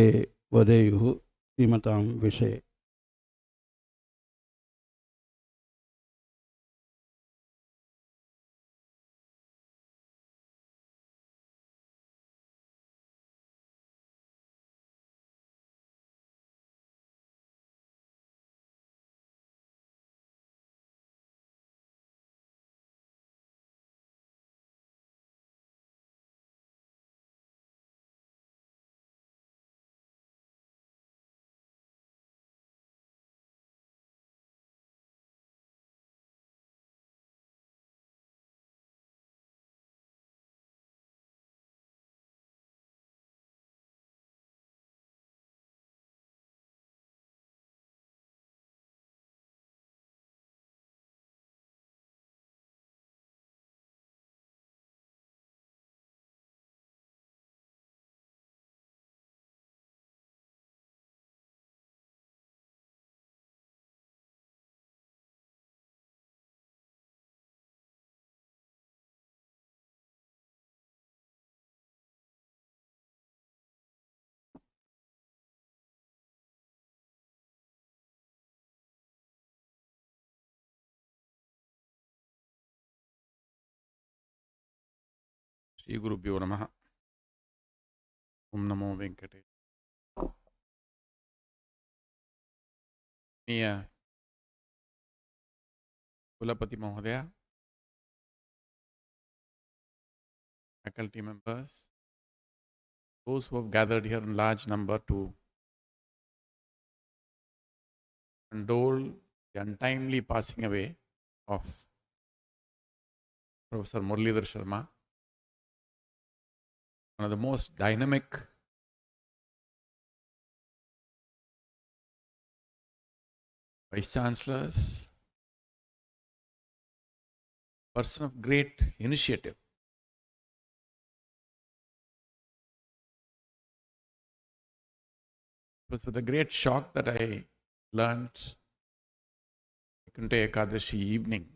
वदेयुः श्रीमतां विषये। श्री गुरुभ्यो नमः। ओम नमो वेंकटे। कुलपति महोदय, faculty members, those who have gathered here in large number to condole the untimely passing away of Professor Muralidhara Sharma, one of the most dynamic vice chancellors, person of great initiative. It was with a great shock that I learned Kunte Ekadashi evening,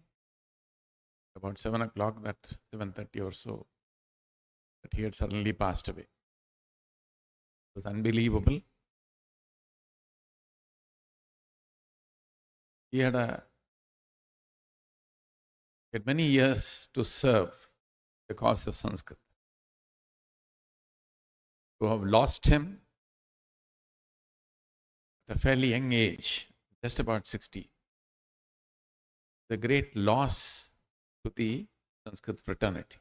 about 7 o'clock, that 7:30 or so, that he had suddenly passed away. It was unbelievable. He had many years to serve the cause of Sanskrit. To have lost him at a fairly young age, just about 60, the great loss to the Sanskrit fraternity.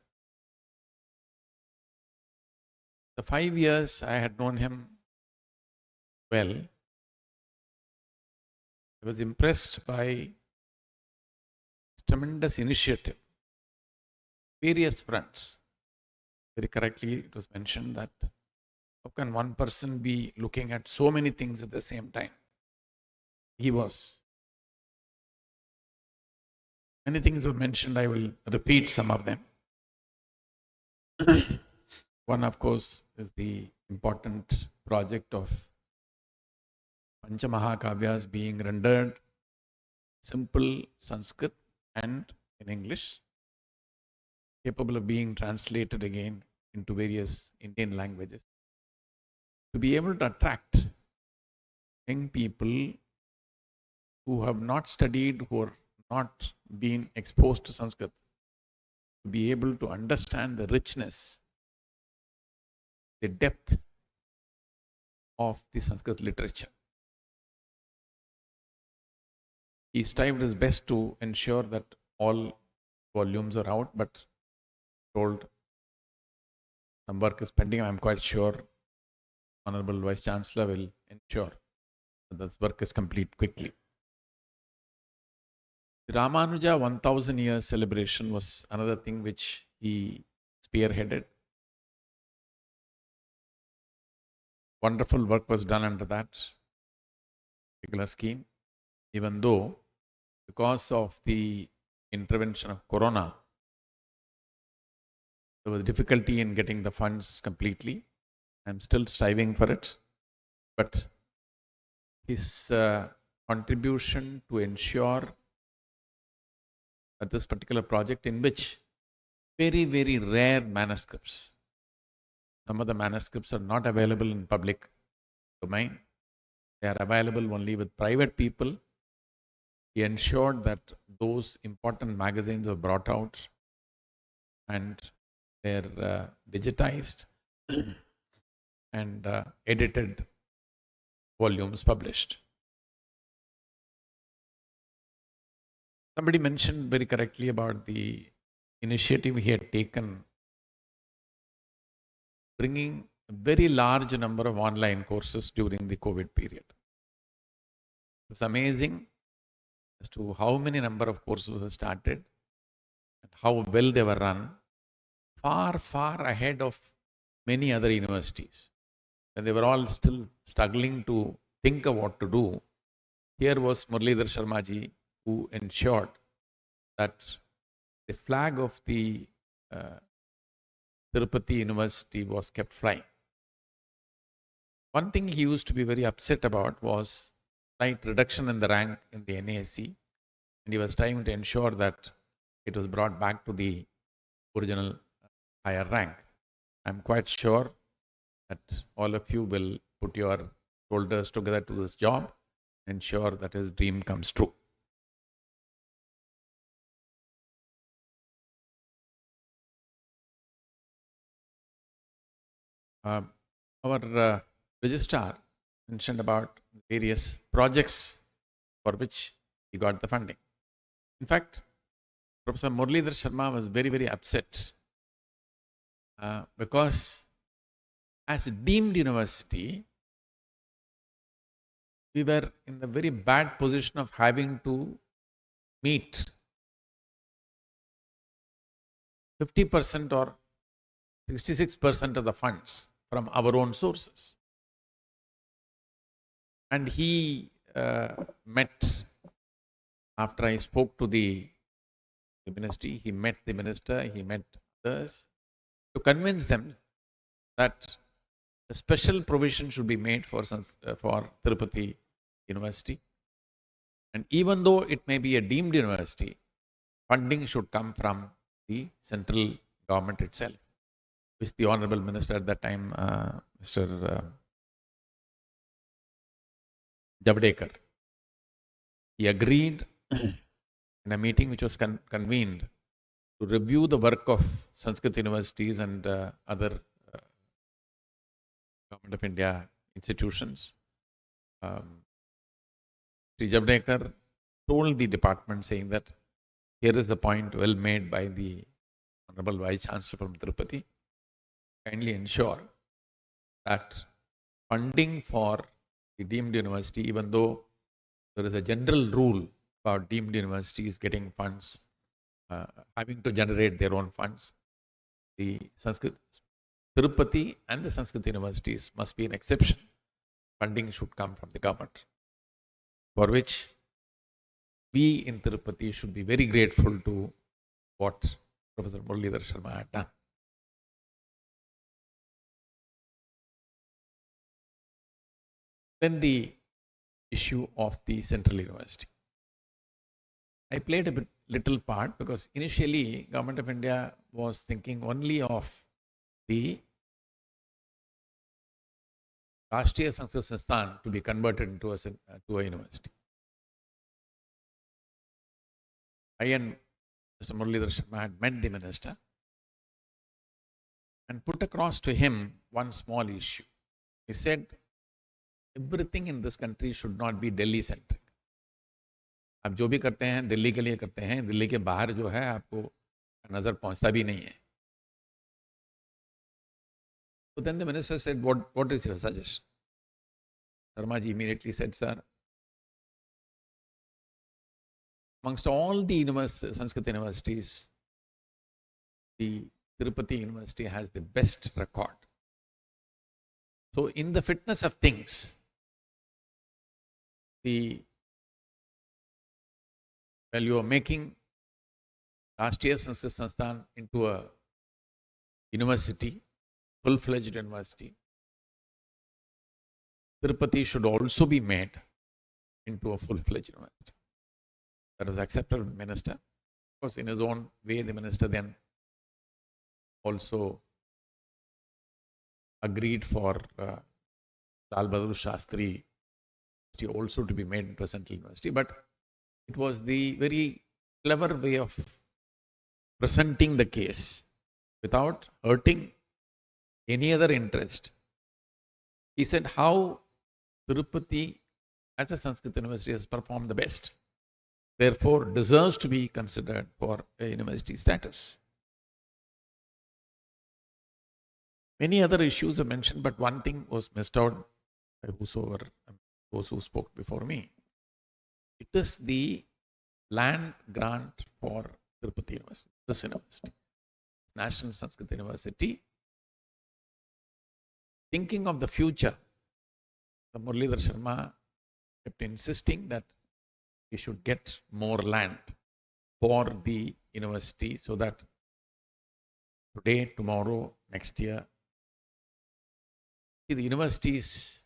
The 5 years I had known him well, I was impressed by his tremendous initiative, various fronts. Very correctly, it was mentioned that how can one person be looking at so many things at the same time? He was. Many things were mentioned, I will repeat some of them. One, of course, is the important project of Panchamahakavyas being rendered simple Sanskrit and in English, capable of being translated again into various Indian languages. To be able to attract young people who have not studied, who are not been exposed to Sanskrit, to be able to understand the richness, the depth of the Sanskrit literature. He strived his best to ensure that all volumes are out, but told some work is pending. I am quite sure Honorable Vice Chancellor will ensure that this work is complete quickly. The Ramanuja 1000 years celebration was another thing which he spearheaded. Wonderful work was done under that particular scheme, even though because of the intervention of Corona, there was difficulty in getting the funds completely. I'm still striving for it, but his contribution to ensure that this particular project, in which very, very rare manuscripts, some of the manuscripts are not available in public domain, they are available only with private people. He ensured that those important magazines were brought out and they're digitized and edited volumes published. Somebody mentioned very correctly about the initiative he had taken, bringing a very large number of online courses during the COVID period. It's amazing as to how many number of courses were started and how well they were run, far, far ahead of many other universities. And they were all still struggling to think of what to do. Here was Muralidhara Sharma ji, who ensured that the flag of the Tirupati University was kept flying. One thing he used to be very upset about was slight reduction in the rank in the NASC, and he was trying to ensure that it was brought back to the original higher rank. I'm quite sure that all of you will put your shoulders together to this job, ensure that his dream comes true. Our registrar mentioned about various projects for which he got the funding. In fact, Professor Muralidhara Sharma was very, very upset because as a deemed university, we were in the very bad position of having to meet 50% or 66% of the funds from our own sources. And he met after I spoke to the ministry, he met the minister, he met others to convince them that a special provision should be made for Tirupati University. And even though it may be a deemed university, funding should come from the central government itself, which the Honorable Minister at that time, Mr. Javadekar, he agreed in a meeting which was convened to review the work of Sanskrit universities and other Government of India institutions. Sri Javadekar told the department saying that here is the point well made by the Honorable Vice Chancellor from Tirupati. Kindly ensure that funding for the deemed university, even though there is a general rule about deemed universities getting funds, having to generate their own funds, the Sanskrit, Tirupati and the Sanskrit universities must be an exception. Funding should come from the government, for which we in Tirupati should be very grateful to what Professor Muralidhara Sharma had done. Then the issue of the Central University. I played a little part because initially Government of India was thinking only of the Rashtriya Sanskrit Sansthan to be converted into a university. I and Mr. Muralidhara Sharma had met the minister and put across to him one small issue. He said, everything in this country should not be Delhi centric. आप जो भी करते हैं दिल्ली के लिए करते हैं, दिल्ली के बाहर जो है आपको नजर पहुंचता भी नहीं है. So then the minister said, what is your suggestion? Sharma ji immediately said, sir, amongst all the Sanskrit universities, the Tirupati University has the best record. So in the fitness of things, while you are making Rashtriya Sanskrit Sansthan into a university, full-fledged university, Tirupati should also be made into a full-fledged university. That was accepted by the minister. Of course, in his own way, the minister then also agreed for Lal Bahadur Shastri also to be made into a central university. But it was the very clever way of presenting the case without hurting any other interest. He said how Tirupati as a Sanskrit university has performed the best, therefore deserves to be considered for a university status. Many other issues are mentioned, but one thing was missed out by those who spoke before me. It is the land grant for Tirupati University, this university, National Sanskrit University. Thinking of the future, the Muralidhara Sharma kept insisting that we should get more land for the university so that today, tomorrow, next year, the universities,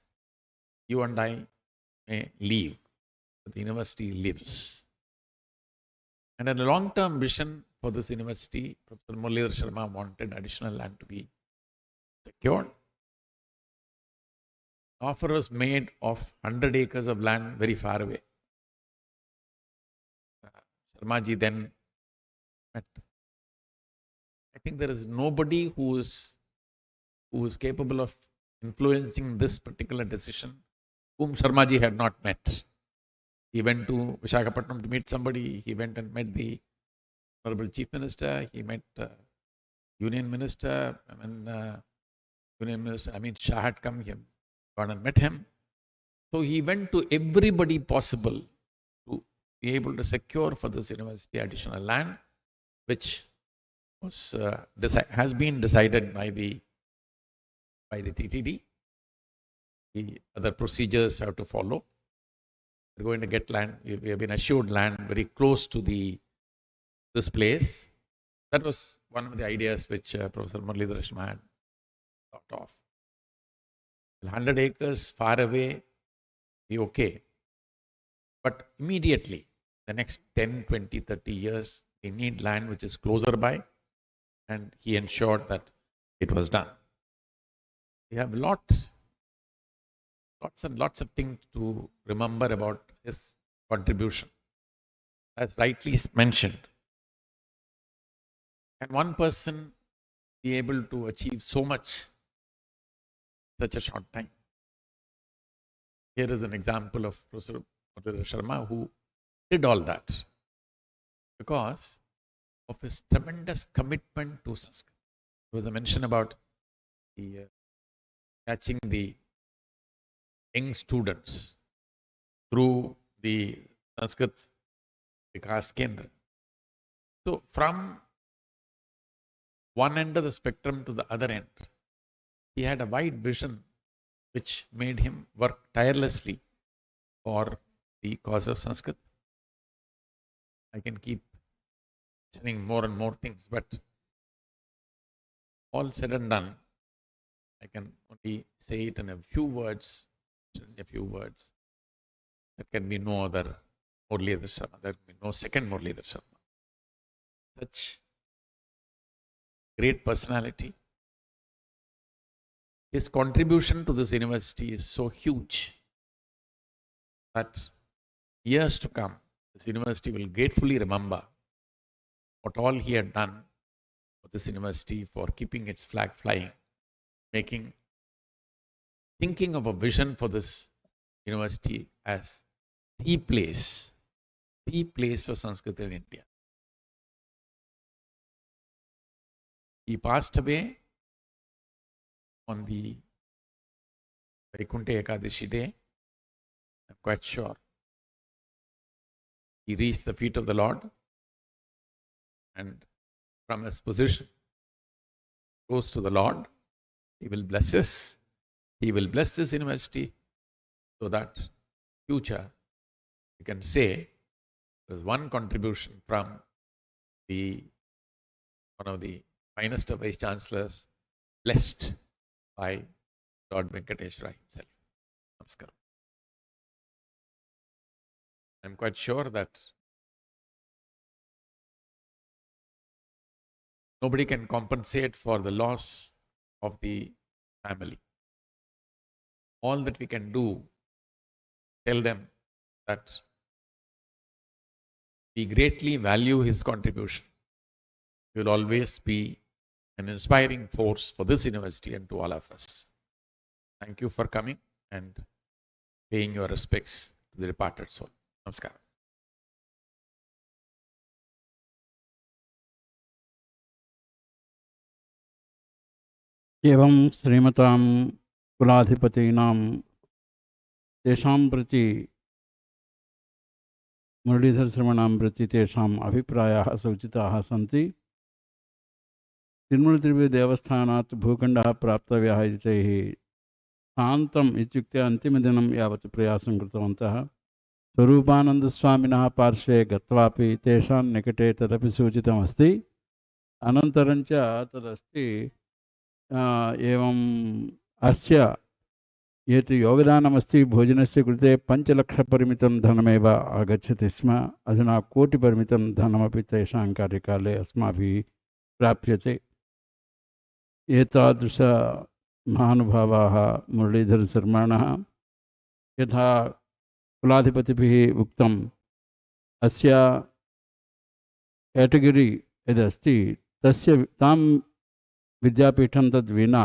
you and I may leave, but the university lives. And in a long-term vision for this university, Professor Muralidhara Sharma wanted additional land to be secured. Offer was made of 100 acres of land very far away. Sharma ji then met. I think there is nobody who is capable of influencing this particular decision whom Sharma ji had not met. He went to Visakhapatnam to meet somebody. He went and met the Honorable Chief Minister. He met Union Minister. Union Minister Amit Shah had come here, gone and met him. So he went to everybody possible to be able to secure for this university additional land, which was has been decided by the TTD. The other procedures have to follow. we're going to get land. We have been assured land very close to this place. That was one of the ideas which Professor Muralidhara had thought of. 100 acres far away, be okay. But immediately, the next 10, 20, 30 years, we need land which is closer by, and he ensured that it was done. We have lots and lots of things to remember about his contribution. As rightly mentioned, can one person be able to achieve so much in such a short time? Here is an example of Professor Sharma, who did all that because of his tremendous commitment to Sanskrit. There was a mention about catching the young students through the Sanskrit Vikas Kendra. So from one end of the spectrum to the other end, he had a wide vision which made him work tirelessly for the cause of Sanskrit. I can keep mentioning more and more things, but all said and done, I can only say it in a few words. There can be no other Muralidhara Sharma. There can be no second Muralidhara Sharma. Such great personality. His contribution to this university is so huge that years to come, this university will gratefully remember what all he had done for this university, for keeping its flag flying, thinking of a vision for this university as the place for Sanskrit in India. He passed away on the Vaikunta Ekadashi day. I'm quite sure. He reached the feet of the Lord, and from his position close to the Lord, he will bless us. He will bless this university so that future we can say there is one contribution from one of the finest of vice chancellors, blessed by Lord Venkateshwara himself. Namaskaram. I'm quite sure that nobody can compensate for the loss of the family. All that we can do, tell them that we greatly value his contribution. He will always be an inspiring force for this university and to all of us. Thank you for coming and paying your respects to the departed soul. Namaskaram. एवं श्रीमतां कुलाधिपतीनां तेषां प्रति मुरलीधरशर्मणां प्रति तेषाम् अभिप्रायाः सूचिताः सन्ति। तिरुमलतिरुपतिदेवस्थानात् भूखण्डः प्राप्तव्यः इति तैः शान्तम् इत्युक्ते अन्तिमदिनं यावत् प्रयासं कृतवन्तः। स्वरूपानन्दस्वामिनः पार्श्वे गत्वापि तेषां निकटे तदपि सूचितमस्ति। अनन्तरञ्च तदस्ति एवं अस्य यत् योगदानमस्ति भोजनस्य कृते 5 लक्षपरिमितं धनमेव आगच्छति स्म। अधुना कोटिपरिमितं धनमपि तेषां कार्यकाले अस्माभिः प्राप्यते। एतादृश महानुभावाः मुरलीधरशर्मणः यथा कुलाधिपतिभिः उक्तम् अस्य कैटगरी यदस्ति तस्य तां विद्यापीठं तद्विना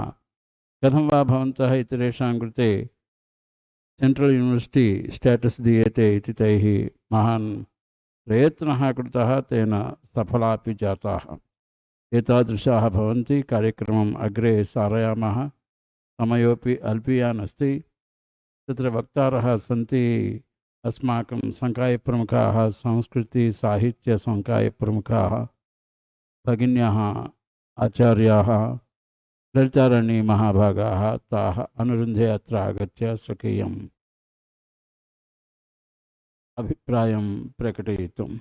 कथं वा भवन्तः इतरेषां कृते सेण्ट्रल् यूनिवर्सिटी स्टेटस् दीयते इति तैः महान् प्रयत्नः कृतः, तेन सफलापि जाताः। एतादृशाः भवन्ति। कार्यक्रमम् अग्रे सारयामः। समयोपि अल्पीयान् अस्ति। तत्र वक्तारः सन्ति अस्माकं संकायप्रमुखाः, संस्कृतिसाहित्यसंकायप्रमुखाः भगिन्यः आचार्याः, ललितारण्य महाभागाः, ताः अनुरुन्धे अत्र आगत्य स्वकीयं अभिप्रायं प्रकटयितुम्।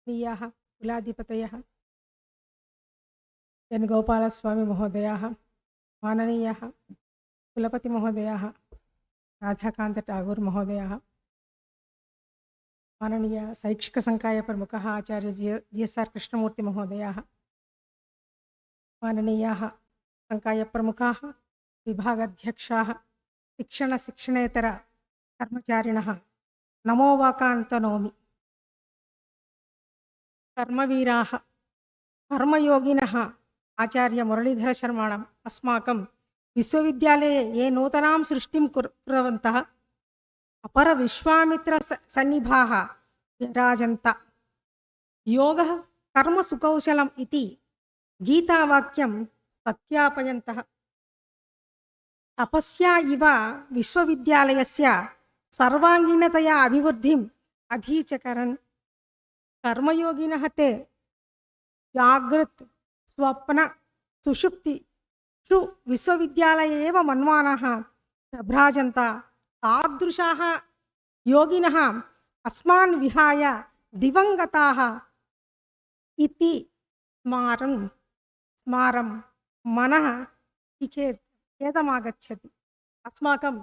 प्रियाः कुलाधिपतयः एन् गोपालस्वामी महोदयाः, माननीयः कुलपतिमहोदयाः, राधाकान्त ठागूर् महोदयाः, माननीय शैक्षिकसङ्कायप्रमुखः आचार्य GSR कृष्णमूर्ति महोदयाः, माननीयाः सङ्कायप्रमुखाः, विभागाध्यक्षाः, शिक्षणेतर कर्मचारिणः, नमो वाकान् तनोमि। कर्मवीराः कर्मयोगिनः आचार्य मुरलीधर शर्माणम् अस्माकं विश्वविद्यालये ये नूतनां सृष्टिं कुर्वन्तः अपरविश्वामित्रसन्निभाः विराजन्त। योगः कर्मसुकौशलम् इति गीतावाक्यं सत्यापयन्तः। तपस्या इव विश्वविद्यालयस्य सर्वाङ्गीणतया अभिवृद्धिम् अधीचकरन्। कर्मयोगिनः ते जागृत स्वप्न सुषुप्तिषु विश्वविद्यालये एव मन्वानाः प्रभ्राजन्त। तादृशाः योगिनः अस्मान् विहाय दिवङ्गताः इति स्मारं मनः खेदमागच्छति। अस्माकं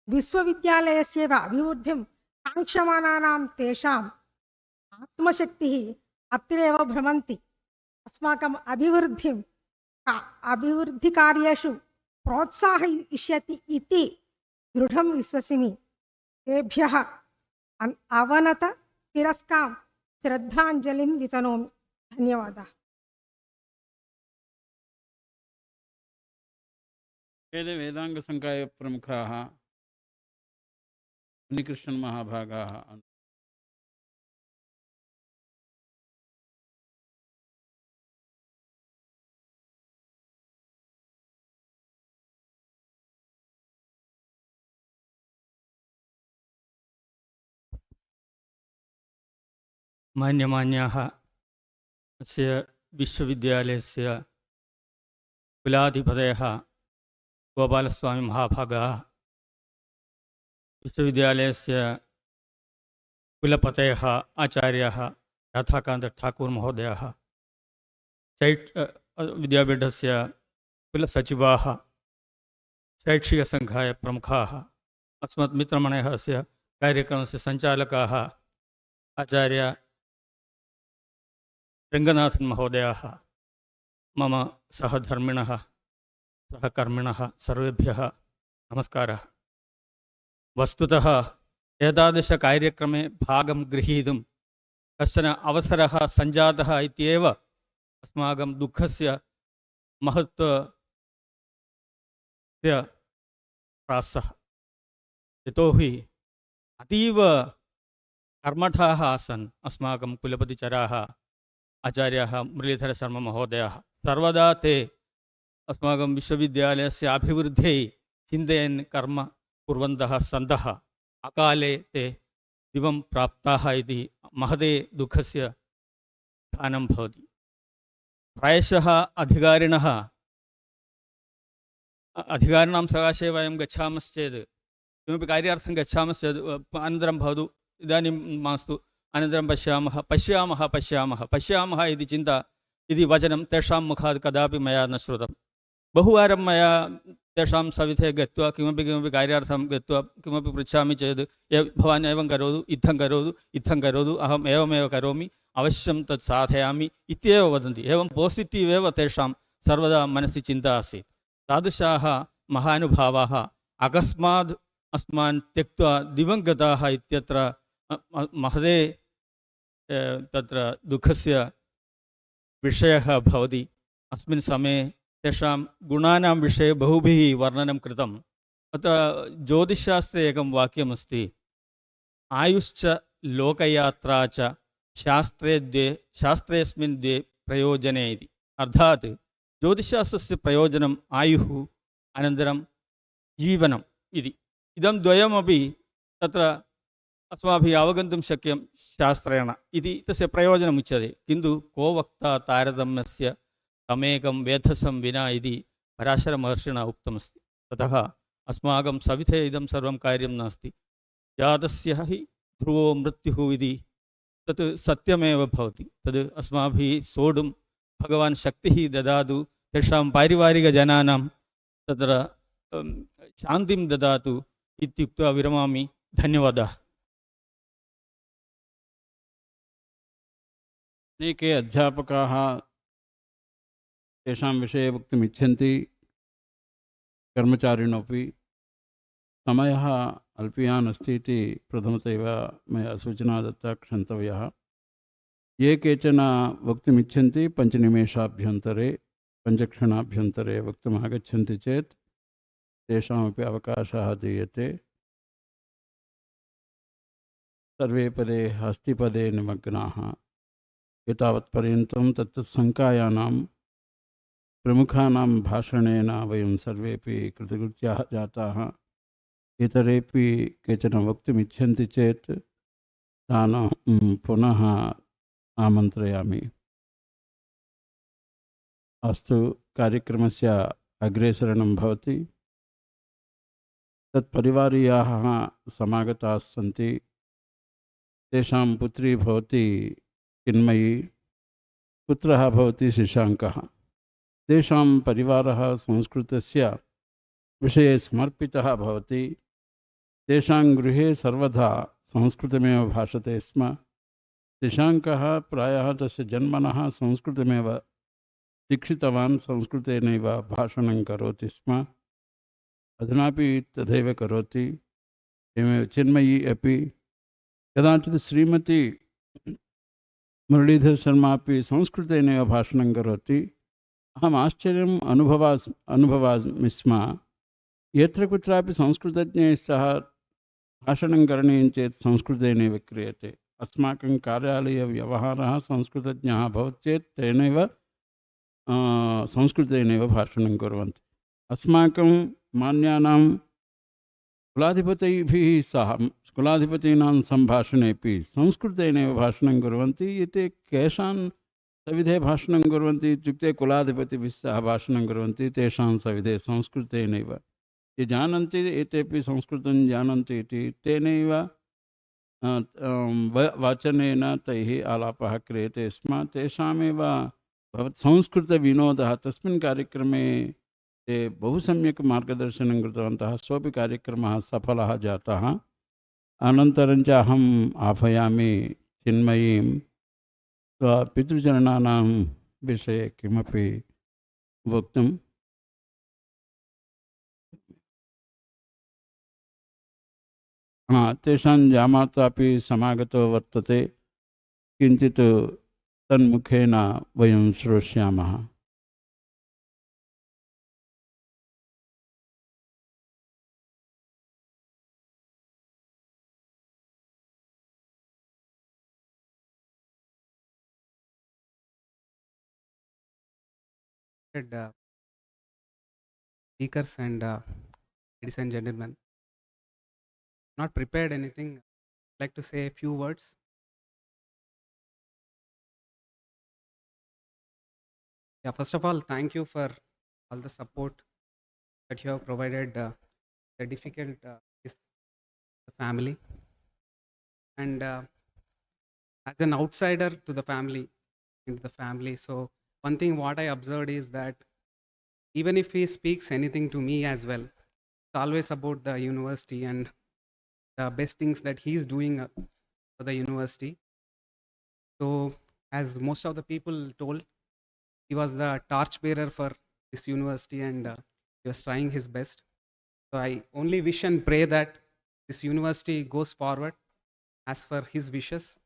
विश्वविद्यालयस्यैव अभिवृद्धिं काङ्क्षमाणानां तेषाम् आत्मशक्तिः अत्रैव भ्रमन्ति। अस्माकम् अभिवृद्धिकार्येषु प्रोत्साहयिष्यति इति दृढं विश्वसिमि। तेभ्यः अवनत शिरस्कां श्रद्धाञ्जलिं वितनोमि। धन्यवादाः। वेदाङ्गसङ्कायप्रमुखाः मुनिकृष्णमहाभागाः मान्यमान्याः अस्य विश्वविद्यालयस्य कुलाधिपतयः गोपालस्वामी महाभागाः, विश्वविद्यालयस्य कुलपतयः आचार्याः राधाकान्त ठाकूर् महोदयाः, विद्यापीठस्य कुलसचिवाः, शैक्षिकसङ्घाय प्रमुखाः, अस्मत् मित्रमणयः अस्य कार्यक्रमस्य सञ्चालकाः आचार्य रङ्गनाथन् महोदयाः, मम सहधर्मिणः सहकर्मिणः सर्वेभ्यः नमस्कारः। वस्तुतः एतादृशकार्यक्रमे भागं गृहीतुं कश्चन अवसरः सञ्जातः इत्येव अस्माकं दुःखस्य महत्त्वस्य प्रासः। यतोहि अतीव कर्मठाः आसन् अस्माकं कुलपतिचराः आचार्याः मुरलीधर शर्मा महोदयाः। सर्वदा ते अस्माकं विश्वविद्यालयस्य अभिवृद्ध्यै चिन्तयन् कर्म कुर्वन्तः सन्तः अकाले ते दिवं प्राप्ताः इति महते दुःखस्य स्थानं भवति। प्रायशः अधिकारिणां सकाशे वयं गच्छामश्चेत्, किमपि कार्यार्थं गच्छामश्चेत् अनन्तरं भवतु, इदानीं मास्तु, अनन्तरं पश्यामः इति चिन्ता इति वचनं तेषां मुखात् कदापि मया न श्रुतं। बहुवारं मया तेषां सविधे गत्वा किमपि कार्यार्थं गत्वा किमपि पृच्छामि चेत् भवान् एवं करोतु, इत्थं करोतु, अहम् एवमेव करोमि, अवश्यं तत् साधयामि इत्येव वदन्ति। एवं पासिटिव् एव तेषां सर्वदा मनसि चिन्ता आसीत्। तादृशाः महानुभावाः अकस्मात् अस्मान् त्यक्त्वा दिवङ्गताः इत्यत्र महते तत्र दुःखस्य विषयः भवति। अस्मिन् समये तेषां गुणानां विषये बहुभिः वर्णनं कृतम्। अत्र ज्योतिषशास्त्रे एकं वाक्यमस्ति, आयुश्च लोकयात्रा च शास्त्रेऽस्मिन् द्वे प्रयोजने इति। अर्थात् ज्योतिषशास्त्रस्य प्रयोजनम् आयुः अनन्तरं जीवनम् इति। इदं द्वयमपि तत्र अस्माभिः अवगन्तुं शक्यं शास्त्रेण इति तस्य प्रयोजनम् उच्यते। किन्तु को वक्ता तारतम्यस्य तमेकं वेधसं विना इति पराशरमहर्षिणा उक्तमस्ति। ततः अस्माकं सविधे इदं सर्वं कार्यं नास्ति। जातस्य हि ध्रुवो मृत्युः इति तत् सत्यमेव भवति। तद् अस्माभिः सोढुं भगवान् शक्तिः ददातु, तेषां पारिवारिकजनानां तत्र शान्तिं ददातु इत्युक्त्वा विरमामि। धन्यवादाः। अनेके अध्यापकाः तेषां विषये वक्तुम् इच्छन्ति, कर्मचारिणोपि। समयः अल्पीयान् अस्ति इति प्रथमतैव मया सूचना दत्ता, क्षन्तव्यः। ये केचन वक्तुम् इच्छन्ति 5 निमेषाभ्यन्तरे 5 क्षणाभ्यन्तरे वक्तुम् आगच्छन्ति चेत् तेषामपि अवकाशः दीयते। सर्वे पदे हस्तिपदे निमग्नाः। एतावत्पर्यन्तं तत्तत्सङ्कायानां प्रमुखानां भाषणेन वयं सर्वेपि कृतकृत्याः जाताः। इतरेपि केचन वक्तुम् इच्छन्ति चेत् तान् पुनः आमन्त्रयामि। अस्तु, कार्यक्रमस्य अग्रेसरणं भवति। तत्परिवारीयाः समागताः सन्ति। तेषां पुत्री भवति चिन्मयी, पुत्रः भवति शशाङ्कः। तेषां परिवारः संस्कृतस्य विषये समर्पितः भवति। तेषां गृहे सर्वदा संस्कृतमेव भाषते स्म। शशाङ्कः प्रायः तस्य जन्मनः संस्कृतमेव शिक्षितवान्, संस्कृतेनैव भाषणं करोति स्म। अधुनापि तथैव करोति। एवमेव चिन्मयी अपि। कदाचित् श्रीमती मुरलीधर शर्मा अपि संस्कृतेनैव भाषणं करोति। अहम् आश्चर्यम् अनुभवामि स्म। यत्र कुत्रापि संस्कृतज्ञैः सह भाषणं करणीयं चेत् संस्कृतेनैव क्रियते। अस्माकं कार्यालयव्यवहारः संस्कृतज्ञः भवति चेत् तेनैव संस्कृतेनैव भाषणं कुर्वन्ति। अस्माकं मान्यानां कुलाधिपतिभिः सह कुलाधिपतीनां सम्भाषणेपि संस्कृतेनैव भाषणं कुर्वन्ति। एते केषां सविधे भाषणं कुर्वन्ति इत्युक्ते कुलाधिपतिभिः सह भाषणं कुर्वन्ति, तेषां सविधे संस्कृतेनैव। ये जानन्ति एतेपि संस्कृतं जानन्ति इति तेनैव वचनेन तैः आलापः क्रियते स्म। तेषामेव संस्कृतविनोदः। तस्मिन् कार्यक्रमे ते बहु सम्यक् मार्गदर्शनं कृतवन्तः। सोऽपि कार्यक्रमः सफलः जातः। अनन्तरं च अहम् आह्वयामि चिन्मयीं पितृजनानां विषये किमपि वक्तुं। तेषां जामाता अपि समागतो वर्तते। किञ्चित् तन्मुखेन वयं श्रोष्यामः। Speakers and ladies and gentlemen, not prepared anything. I'd like to say a few words. Yeah, first of all, thank you for all the support that you have provided. The difficult is the family, and as an outsider to the family, into the family. So one thing what I observed is that even if he speaks anything to me as well, it's always about the university and the best things that he's doing for the university. So as most of the people told, he was the torchbearer for this university and he was trying his best. So I only wish and pray that this university goes forward as per his wishes.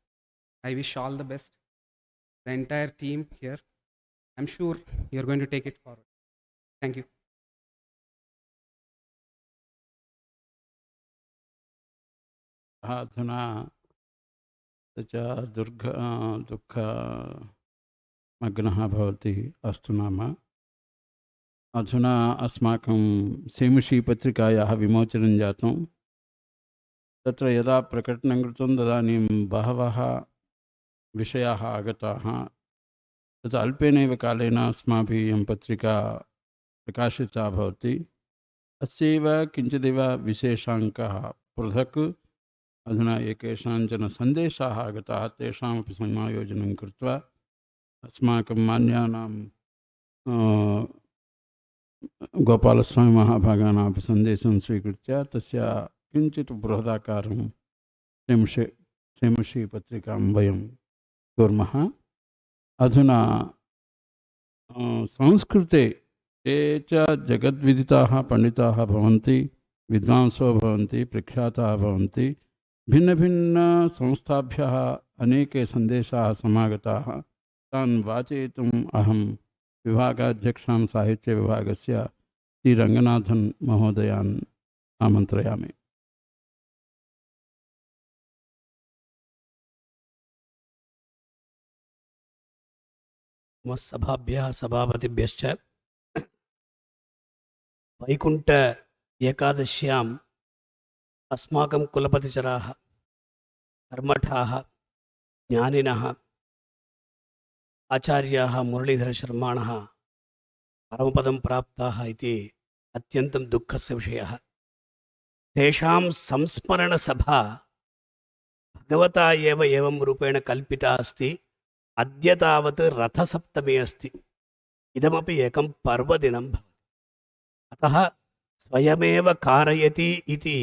I wish all the best. The entire team here, I'm sure you're going to take it forward. Thank you. अधुना दुःख मग्नः भवति। अस्तु नाम अधुना अस्माकं सेमुषीपत्रिकायाः विमोचनं जातं। तत्र यदा प्रकटनं कृतं तदानीं बहवः विषयाः आगताः। तत् अल्पेनैव कालेन अस्माभिः इयं पत्रिका प्रकाशिता भवति। अस्यैव किञ्चिदेव विशेषाङ्कः पृथक् अधुना ये केषाञ्चन सन्देशाः आगताः तेषामपि समायोजनं कृत्वा अस्माकं मान्यानां गोपालस्वामिमहाभागानामपि सन्देशं स्वीकृत्य तस्य किञ्चित् बृहदाकारं सेमुषीपत्रिकां वयं कुर्मः। अधुना संस्कृते ये च जगद्विदिताः पण्डिताः भवन्ति, विद्वांसो भवन्ति, प्रख्याताः भवन्ति। भिन्नभिन्नसंस्थाभ्यः अनेके सन्देशाः समागताः। तान् वाचयितुम् अहं विभागाध्यक्षां साहित्यविभागस्य श्रीरङ्गनाथन् महोदयान् आमन्त्रयामि। मम सभाभ्यः सभापतिभ्यश्च वैकुण्ठ एकादश्याम् अस्माकं कुलपतिचराः कर्मठाः ज्ञानिनः आचार्याः मुरलीधरशर्माणः परमपदं प्राप्ताः इति अत्यन्तं दुःखस्य विषयः। तेषां संस्मरणसभा भगवता एव एवं रूपेण कल्पिता अस्ति। अद्य तावत् रथसप्तमी अस्ति। इदमपि एकं पर्वदिनं भवति। अतः स्वयमेव कारयति इति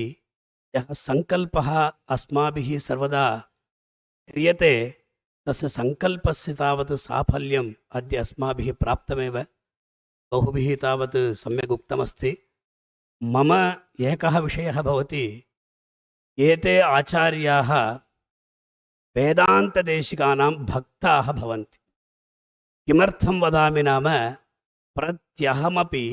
यः सङ्कल्पः अस्माभिः सर्वदा क्रियते तस्य सङ्कल्पस्य तावत् साफल्यम् अद्य अस्माभिः प्राप्तमेव। बहुभिः तावत् सम्यक् उक्तमस्ति। मम एकः विषयः भवति, एते आचार्याः वेदान्तदेशिकानां भक्ताः भवन्ति। किमर्थं वदामि नाम, प्रत्यहमपि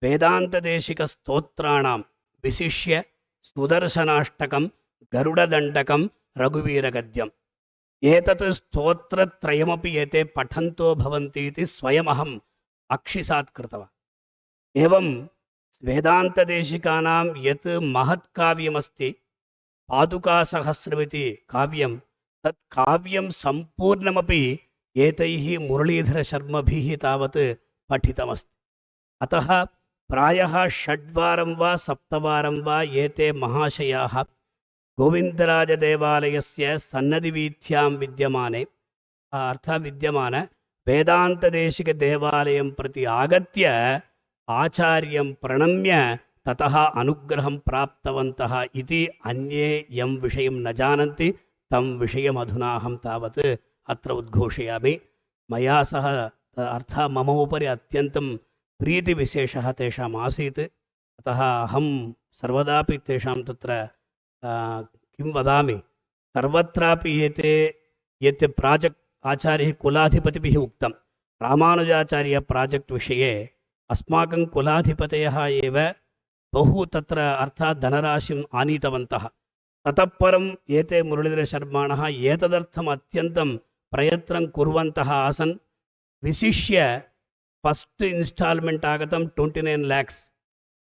वेदान्तदेशिकस्तोत्राणां विशिष्य सुदर्शनाष्टकं, गरुडदण्डकं, रघुवीरगद्यम् एतत् स्तोत्रत्रयमपि एते पठन्तो भवन्ति इति स्वयमहम् अक्षिसात् कृतवान्। एवं वेदान्तदेशिकानां यत् महत्काव्यमस्ति पादुकासहस्रमिति काव्यं, तत् काव्यं सम्पूर्णमपि एतैः मुरलीधरशर्मभिः तावत् पठितमस्ति। अतः प्रायः 6 वारं वा 7 वारं वा एते महाशयाः गोविन्दराजदेवालयस्य सन्नदिवीथ्यां विद्यमाने अर्थात् विद्यमान वेदान्तदेशिकदेवालयं प्रति आगत्य आचार्यं प्रणम्य ततः अनुग्रहं प्राप्तवन्तः इति अन्ये यं विषयं न जानन्ति तं विषयम् अधुना अहं तावत् अत्र उद्घोषयामि। मया सह अर्थात् मम उपरि अत्यन्तं प्रीतिविशेषः तेषाम् आसीत्। अतः अहं सर्वदापि तेषां तत्र किं वदामि, सर्वत्रापि एते यत् प्राजेक्ट् आचार्यः कुलाधिपतिभिः उक्तं रामानुजाचार्य प्राजेक्ट् विषये अस्माकं कुलाधिपतयः एव बहु तत्र अर्थात् धनराशिम् आनीतवन्तः। ततः परम् एते मुरलीधरशर्माणः एतदर्थम् अत्यन्तं प्रयत्नं कुर्वन्तः आसन्। विशिष्य फस्ट् इन्स्टाल्मेण्ट् आगतं 29 lakhs,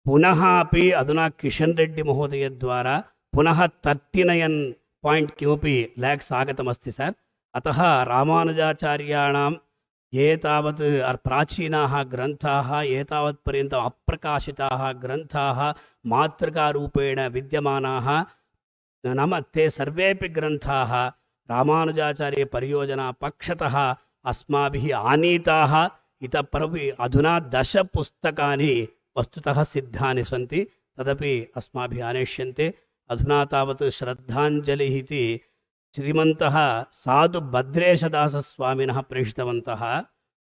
पुनः अपि अधुना किशन् रेड्डी महोदयद्वारा पुनः 39 पायिण्ट् किमपि lakhs आगतमस्ति सर्। अतः रामानुजाचार्याणां ये तावत् प्राचीनाः ग्रन्थाः एतावत्पर्यन्तम् अप्रकाशिताः ग्रन्थाः मातृकारूपेण विद्यमानाः नाम ते सर्वेपि ग्रन्थाः रामानुजाचार्यपरियोजना पक्षतः अस्माभिः आनीताः। इतः परमपि अधुना 10 पुस्तकानि वस्तुतः सिद्धानि सन्ति, तदपि अस्माभिः आनेष्यन्ते। अधुना तावत् श्रद्धाञ्जलिः इति श्रीमन्तः साधु भद्रेशदासस्वामिनः प्रेषितवन्तः।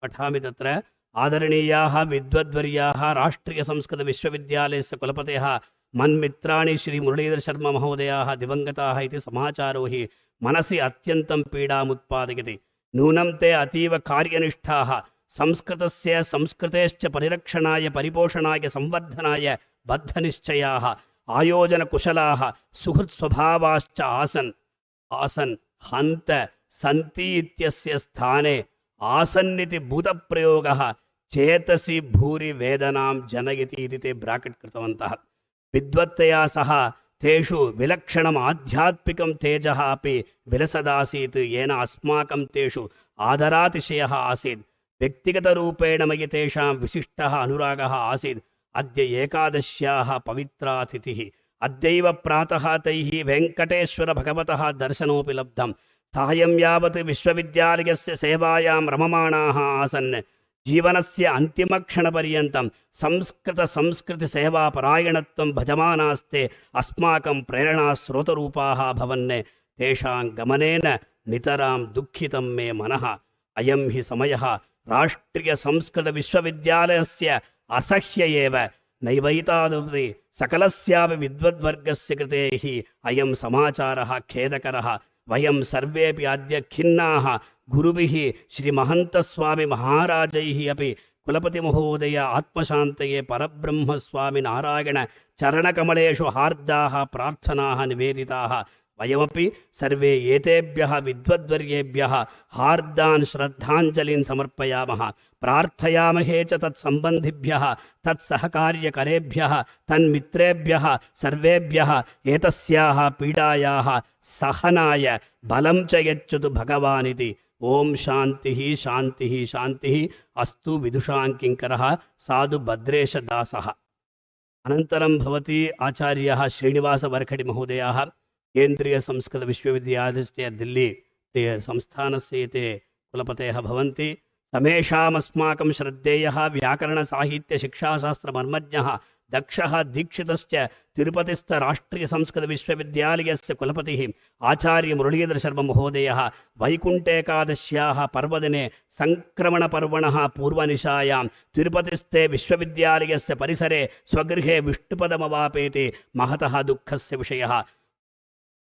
पठामि तत्र। आदरणीयाः विद्वद्वर्याः राष्ट्रियसंस्कृतविश्वविद्यालयस्य कुलपतयः मन्मित्राणि श्री मुरलीधरशर्मा महोदयाः दिवङ्गताः इति समाचारो हि मनसि अत्यन्तं पीडामुत्पादयति। नूनं ते अतीव कार्यनिष्ठाः, संस्कृतस्य संस्कृतेश्च परिरक्षणाय परिपोषणाय संवर्धनाय बद्धनिश्चयाः, आयोजनकुशलाः, सुहृत्स्वभावाश्च आसन् हन्त सन्ति इत्यस्य स्थाने आसन्निति भूतप्रयोगः चेतसि भूरि वेदनां जनयति इति ते ब्राकेट् कृतवन्तः। विद्वत्तया सह तेषु विलक्षणम् आध्यात्मिकं तेजः अपि विलसदासीत्, येन अस्माकं तेषु आदरातिशयः आसीत्। व्यक्तिगतरूपेण मयि तेषां विशिष्टः अनुरागः आसीत्। अद्य एकादश्याः पवित्रा तिथिः। अद्यैव प्रातः तैः वेङ्कटेश्वरभगवतः दर्शनोऽपि लब्धं। सायं यावत् विश्वविद्यालयस्य सेवायां रममाणाः आसन्। जीवनस्य अन्तिमक्षणपर्यन्तं संस्कृतसेवापरायणत्वं भजमानास्ते अस्माकं प्रेरणास्रोतरूपाः अभवन्। तेषां गमनेन नितरां दुःखितं मे मनः। अयं हि समयः राष्ट्रियसंस्कृतविश्वविद्यालयस्य असह्य एव। नैवैतादपि सकलस्यापि विद्वद्वर्गस्य कृते हि अयं समाचारः खेदकरः। वयं सर्वेपि अद्य खिन्नाः। गुरुभिः श्रीमहन्तस्वामी महाराजैः अपि कुलपतिमहोदय आत्मशान्तये परब्रह्मस्वामी नारायण चरणकमलेषु हार्दाः प्रार्थनाः निवेदिताः। वयमपि सर्वे एतेभ्यः विद्वद्वर्येभ्यः हार्दान् श्रद्धाञ्जलीन् समर्पयामः। प्रार्थयामहे च तत्सम्बन्धिभ्यः, तत्सहकार्यकरेभ्यः, तन्मित्रेभ्यः सर्वेभ्यः एतस्याः पीडायाः सहनाय बलं च यच्छतु भगवान् इति। ओम शान्तिः शान्तिः शान्तिः अस्तु। विदुषां किङ्करः साधु भद्रेशदासः। अनन्तरं भवति आचार्यः श्रीनिवासवर्खडि महोदयाः, केन्द्रीयसंस्कृतविश्वविद्यालयस्य दिल्ली संस्थानस्य ते कुलपतयः भवन्ति। समेषामस्माकं श्रद्धेयः व्याकरणसाहित्यशिक्षाशास्त्रमर्मज्ञः दक्षः दीक्षितश्च तिरुपतिस्थ राष्ट्रियसंस्कृतविश्वविद्यालयस्य कुलपतिः आचार्य मुरलीधरशर्ममहोदयः वैकुण्ठेकादश्याः पर्वदिने सङ्क्रमणपर्वणः पूर्वनिशायां तिरुपतिस्थे विश्वविद्यालयस्य परिसरे स्वगृहे विष्णुपदमवापेति महतः दुःखस्य विषयः।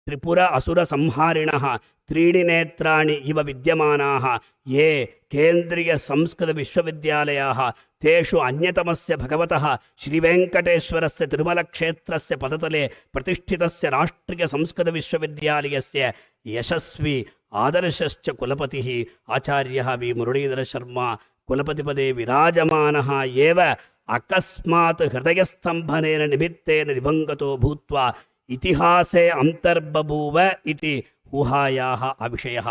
त्रिपुर असुरसंहारिणः त्रीणि नेत्राणि इव विद्यमानाः ये केन्द्रीयसंस्कृतविश्वविद्यालयाः तेषु अन्यतमस्य भगवतः श्रीवेङ्कटेश्वरस्य तिरुमलक्षेत्रस्य पदतले प्रतिष्ठितस्य राष्ट्रियसंस्कृतविश्वविद्यालयस्य यशस्वी आदर्शश्च कुलपतिः आचार्यः वि मुरलीधरशर्मा कुलपतिपदे विराजमानः एव अकस्मात् हृदयस्तम्भनेन निमित्तेन दिवङ्गतो भूत्वा इतिहासे अन्तर्बभूव इति ऊहायाः अविषयः।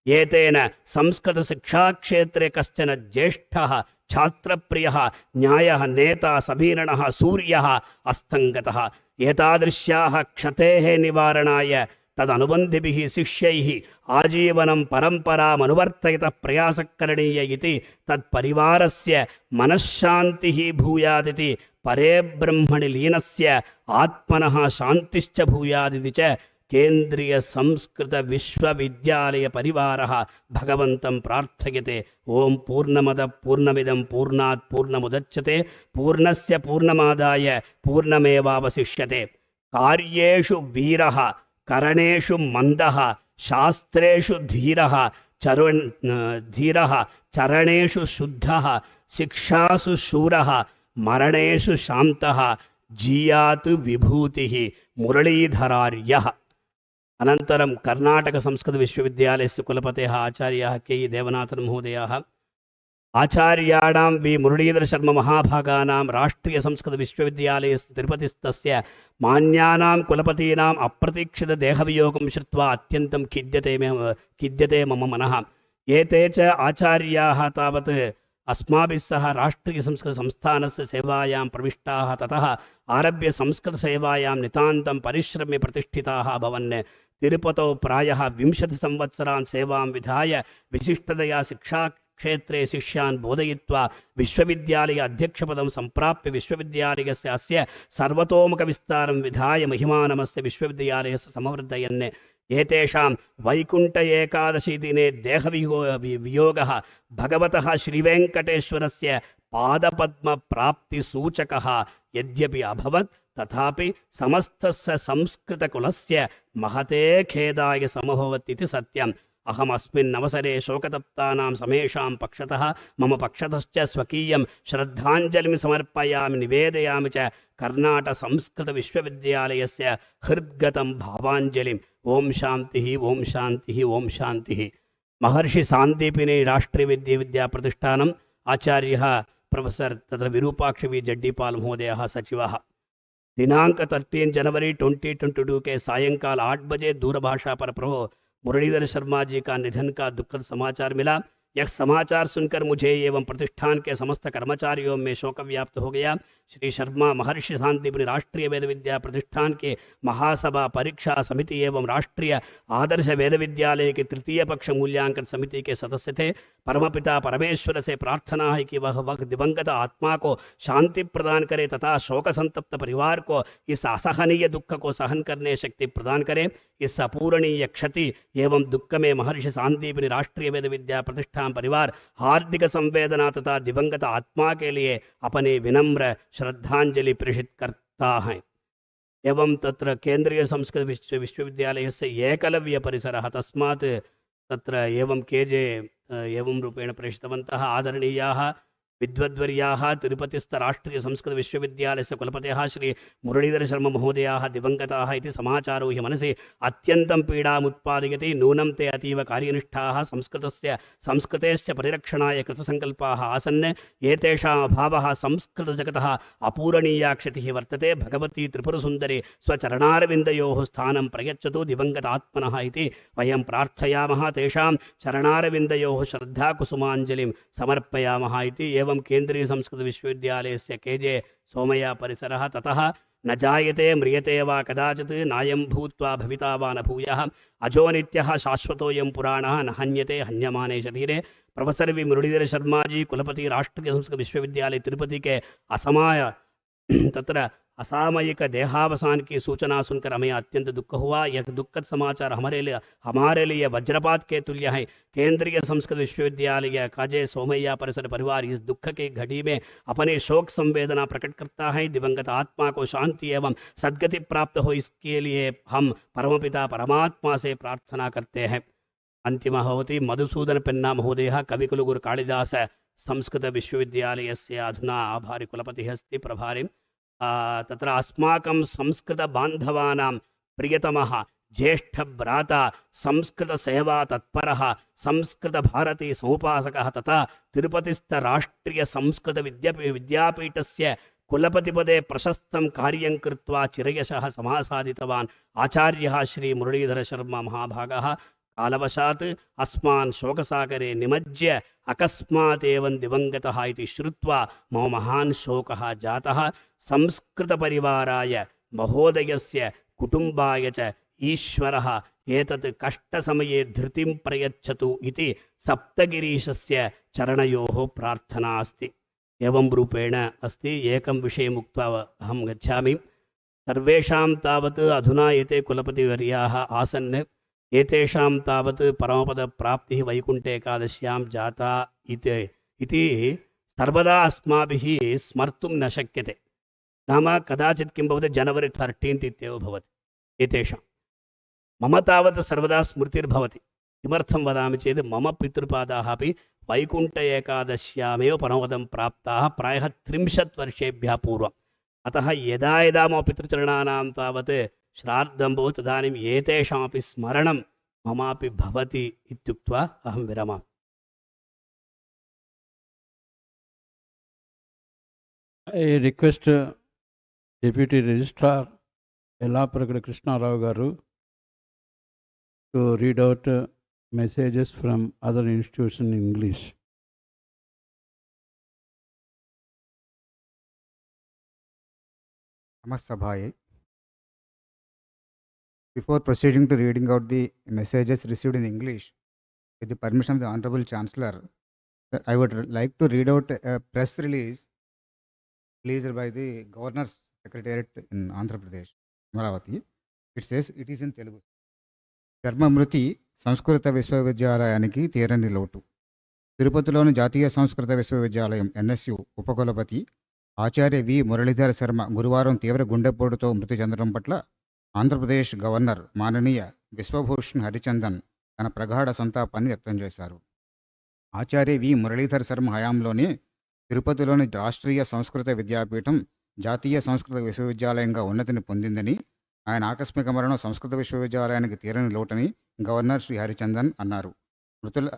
एतेन संस्कृतशिक्षाक्षेत्रे कश्चन ज्येष्ठः छात्रप्रियः न्यायः नेता समीरणः सूर्यः अस्तङ्गतः। एतादृश्याः क्षतेः निवारणाय तदनुबन्धिभिः शिष्यैः आजीवनं परम्परामनुवर्तयितः प्रयासः करणीय इति तत्परिवारस्य मनश्शान्तिः भूयादिति परे ब्रह्मणि लीनस्य आत्मनः शान्तिश्च भूयादिति च केन्द्रीयसंस्कृतविश्वविद्यालयपरिवारः भगवन्तं प्रार्थयते। ओम पूर्णमद पूर्णमिदं पूर्णात् पूर्णमुदच्यते पूर्णस्य पूर्णमादाय पूर्णमेवावशिष्यते। कार्येषु वीरः करणेषु मन्दः शास्त्रेषु धीरः चरणेषु शुद्धः शिक्षासु शूरः मरणेषु शान्तः जीयातु विभूतिः मुरलीधरार्यः। अनन्तरं कर्नाटकसंस्कृतविश्वविद्यालयस्य कुलपतयः आचार्याः के ई देवनाथन् महोदयाः आचार्याणां वि मुरलीधरशर्ममहाभागानां राष्ट्रियसंस्कृतविश्वविद्यालयस्य तिरुपतिस्थस्य मान्यानां कुलपतीनाम् अप्रतीक्षितदेहवियोगं श्रुत्वा अत्यन्तं खिद्यते मम मनः। एते च आचार्याः तावत् अस्माभिः सह राष्ट्रियसंस्कृतसंस्थानस्य सेवायां प्रविष्टाः ततः आरभ्य संस्कृतसेवायां नितान्तं परिश्रम्य प्रतिष्ठिताः अभवन्। तिरुपतौ प्रायः 20 संवत्सरान् सेवां विधाय विशिष्टतया शिक्षाक्षेत्रे शिष्यान् बोधयित्वा विश्वविद्यालय अध्यक्षपदं सम्प्राप्य विश्वविद्यालयस्य अस्य सर्वतोमुखविस्तारं विधाय महिमानमस्य विश्वविद्यालयस्य समवर्धयन्। एतेषां वैकुण्ठ एकादशी दिने देहवियोगः भगवतः श्रीवेङ्कटेश्वरस्य पादपद्मप्राप्तिसूचकः यद्यपि अभवत् तथापि समस्तस्य संस्कृतकुलस्य महते खेदाय समभवत् इति सत्यम्। अहमस्मिन् अवसरे शोकतप्तानां समेषां पक्षतः मम पक्षतश्च स्वकीयं श्रद्धाञ्जलिं समर्पयामि निवेदयामि च कर्नाटकसंस्कृतविश्वविद्यालयस्य हृद्गतं भावाञ्जलिम्। ओम शान्तिः ओम शान्तिः ओम शान्तिः। महर्षि सान्दीपिनी राष्ट्रीयविद्याप्रतिष्ठानम् आचार्यः प्रोफेसर् तत्र विरूपाक्षवी जड्डीपाल् महोदयः सचिवः। दिनांक 13 जनवरी 2022 के सायंकाल 8 बजे दूरभाषा पर प्रभु मुरलीधर शर्मा जी का निधन का दुखद समाचार मिला। यह समाचार सुनकर मुझे एवं प्रतिष्ठान के समस्त कर्मचारियों में शोक व्याप्त हो गया। श्री शर्मा महर्षि शांतिपुरी राष्ट्रीय वेद विद्या प्रतिष्ठान के महासभा परीक्षा समिति एवं राष्ट्रीय आदर्श वेद विद्यालय के तृतीय पक्ष मूल्यांकन समिति के सदस्य थे। परमपिता परमेश्वर से प्रार्थना है कि वह दिवंगत आत्मा को शांति प्रदान करे तथा शोक संतप्त परिवार को इस असहनीय दुख को सहन करने शक्ति प्रदान करे। इस अपूरणीय क्षति एवं दुख में महर्षि शांतिपुरी राष्ट्रीय वेद विद्या प्रतिष्ठान परिवार हार्दिक संवेदना तथा दिवंगत आत्मा के लिए अपनी विनम्र श्रद्धांजलि प्रेषित करता है। एवं तत्र केंद्रीय संस्कृत विश्वविद्यालयस्य एकलव्य परिसरः तस्मात् तत्र एवं केजे एवं रूपेण प्रेषितवन्तः। आदरणीयाः विद्वद्वर्याः तिरुपतिस्थ राष्ट्रीय संस्कृत विश्वविद्यालयस्य कुलपतयः श्री मुरलीधर शर्मा महोदयाः दिवंगताः इति समाचारो हि मनसि अत्यन्तं पीडामुत्पादयति। नूनं ते अतीव कार्यनिष्ठाः संस्कृतेश्च परिरक्षणाय कृतसङ्कल्पाः आसन्। एतेषाम् अभावः संस्कृतजगतः अपूरणीया क्षतिः वर्तते। भगवती त्रिपुरसुन्दरी स्वचरणारविन्दयोः स्थानं प्रयच्छतु दिवंगत आत्मनः इति वयं प्रार्थयामः। तेषां चरणारविन्दयोः श्रद्धाकुसुमाञ्जलिं समर्पयामः इति। एवं केंद्रीय संस्कृत विश्वविद्यालय से केजे सोमया परिसरः ततः न जायते म्रियते वा कदाचित् नायं भूत्वा भविता वा न भूयः अजो नित्यः शाश्वतोऽयं पुराणः न हन्यते हन्यमाने शरीरे। प्रोफेसर वी मुरलीधर शर्मा जी कुलपति राष्ट्रीय संस्कृत विश्वविद्यालय तिरुपति के तत्र असामयिक देहावसान की सूचना सुनकर हमें अत्यंत दुख हुआ। यह दुखद समाचार हमारे लिए वज्रपात के तुल्य है। केंद्रीय संस्कृत विश्वविद्यालय काजे सोमैया परिसर परिवार इस दुख के घड़ी में अपने शोक संवेदना प्रकट करता है। दिवंगत आत्मा को शांति एवं सद्गति प्राप्त हो इसके लिए हम परमपिता परमात्मा से प्रार्थना करते हैं। अंतिमः भवति मधुसूदन पेन्ना महोदयः कविकुलगुरु कालिदास संस्कृत विश्वविद्यालयस्य अधुना आभारी कुलपतिः अस्ति प्रभारी। तत्र अस्माकं संस्कृत बान्धवानां प्रियतमः ज्येष्ठ भ्राता संस्कृत सेवा तत्परः संस्कृत भारती समुपासकः तथा तिरुपतिस्थ राष्ट्रीय संस्कृत विद्यापीठस्य कुलपतिपदे प्रशस्तं कार्यं कृत्वा चिरयशः समासादितवान् आचार्यः श्री मुरलीधर शर्मा महाभागः कालवशात् अस्मान् शोकसागरे निमज्य अकस्मात् एवं दिवंगतः इति श्रुत्वा मम महान् शोकः जातः। संस्कृतपरिवाराय महोदयस्य कुटुम्बाय च ईश्वरः एतत् कष्टसमये धृतिं प्रयच्छतु इति सप्तगिरीशस्य चरणयोः प्रार्थना अस्ति। एवं रूपेण अस्ति। एकं विषयम् उक्त्वा अहं गच्छामि। सर्वेषां तावत् अधुना एते कुलपतिवर्याः आसन्। एतेषां तावत् परमपदप्राप्तिः वैकुण्ठे एकादश्यां जाता इति सर्वदा अस्माभिः स्मर्तुं न शक्यते। नाम कदाचित् किं भवति जनवरी 13 इत्येव भवति एतेषां। मम तावत् सर्वदा स्मृतिर्भवति। किमर्थं वदामि चेत् मम पितृपादाः अपि वैकुण्ठ एकादश्यामेव परमपदं प्राप्ताः प्रायः 30 वर्षेभ्यः पूर्वम्। अतः यदा यदा मम पितृचरणानां तावत् श्राद्धं भवति तदानीम् एतेषामपि स्मरणं ममापि भवति इत्युक्त्वा अहं विरमामि। I request Deputy Registrar Yellapuragada Krishna Rao Garu to read out messages from other institutions in English. Namasabhaye. Before proceeding to reading out the messages received in English, with the permission of the Honorable Chancellor, I would like to read out a press release released by the Governor's Secretariat in Andhra Pradesh, Amaravati. It says, it is in Telugu. Sharma Mruti Sanskrita Vishwavidyalayanaiki తీరని లోటు. తిరుపతిలోని జాతీయ సంస్కృత విశ్వవిద్యాలయం NSU ఉపకులపతి ఆచార్య వి మురళీధర శర్మ గురువారం తీవ్ర గుండెపోటుతో మృతి చెందడం పట్ల ఆంధ్రప్రదేశ్ గవర్నర్ మాననీయ విశ్వభూషణ్ హరిచందన్ తన ప్రగాఢ సంతాపాన్ని వ్యక్తం చేశారు. ఆచార్య వి మురళీధర శర్మ హయాంలోనే తిరుపతిలోని రాష్ట్రీయ సంస్కృత విద్యాపీఠం జాతీయ సంస్కృత విశ్వవిద్యాలయంగా ఉన్నతిని పొందిందని, ఆయన ఆకస్మిక మరణం సంస్కృత విశ్వవిద్యాలయానికి తీరని లోటని గవర్నర్ శ్రీ హరిచందన్ అన్నారు. మృతుల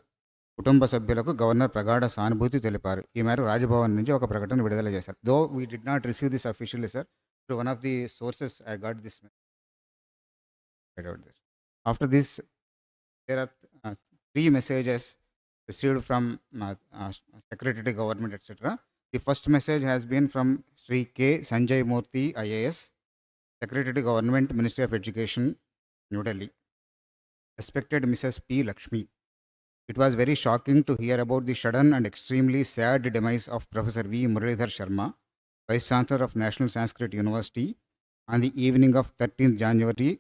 కుటుంబ సభ్యులకు గవర్నర్ ప్రగాఢ సానుభూతి తెలిపారు. ఈ మేరకు రాజ్భవన్ నుంచి ఒక ప్రకటన విడుదల చేశారు. Though we did not receive this officially sir, through one of the sources I got this. After this, there are three messages received from Secretary to Government, etc. The first message has been from Sri K. Sanjay Murthy, IAS, Secretary to Government, Ministry of Education, New Delhi. Respected Mrs. P. Lakshmi, it was very shocking to hear about the sudden and extremely sad demise of Professor V. Muralidhara Sharma, Vice Chancellor of National Sanskrit University, on the evening of 13th January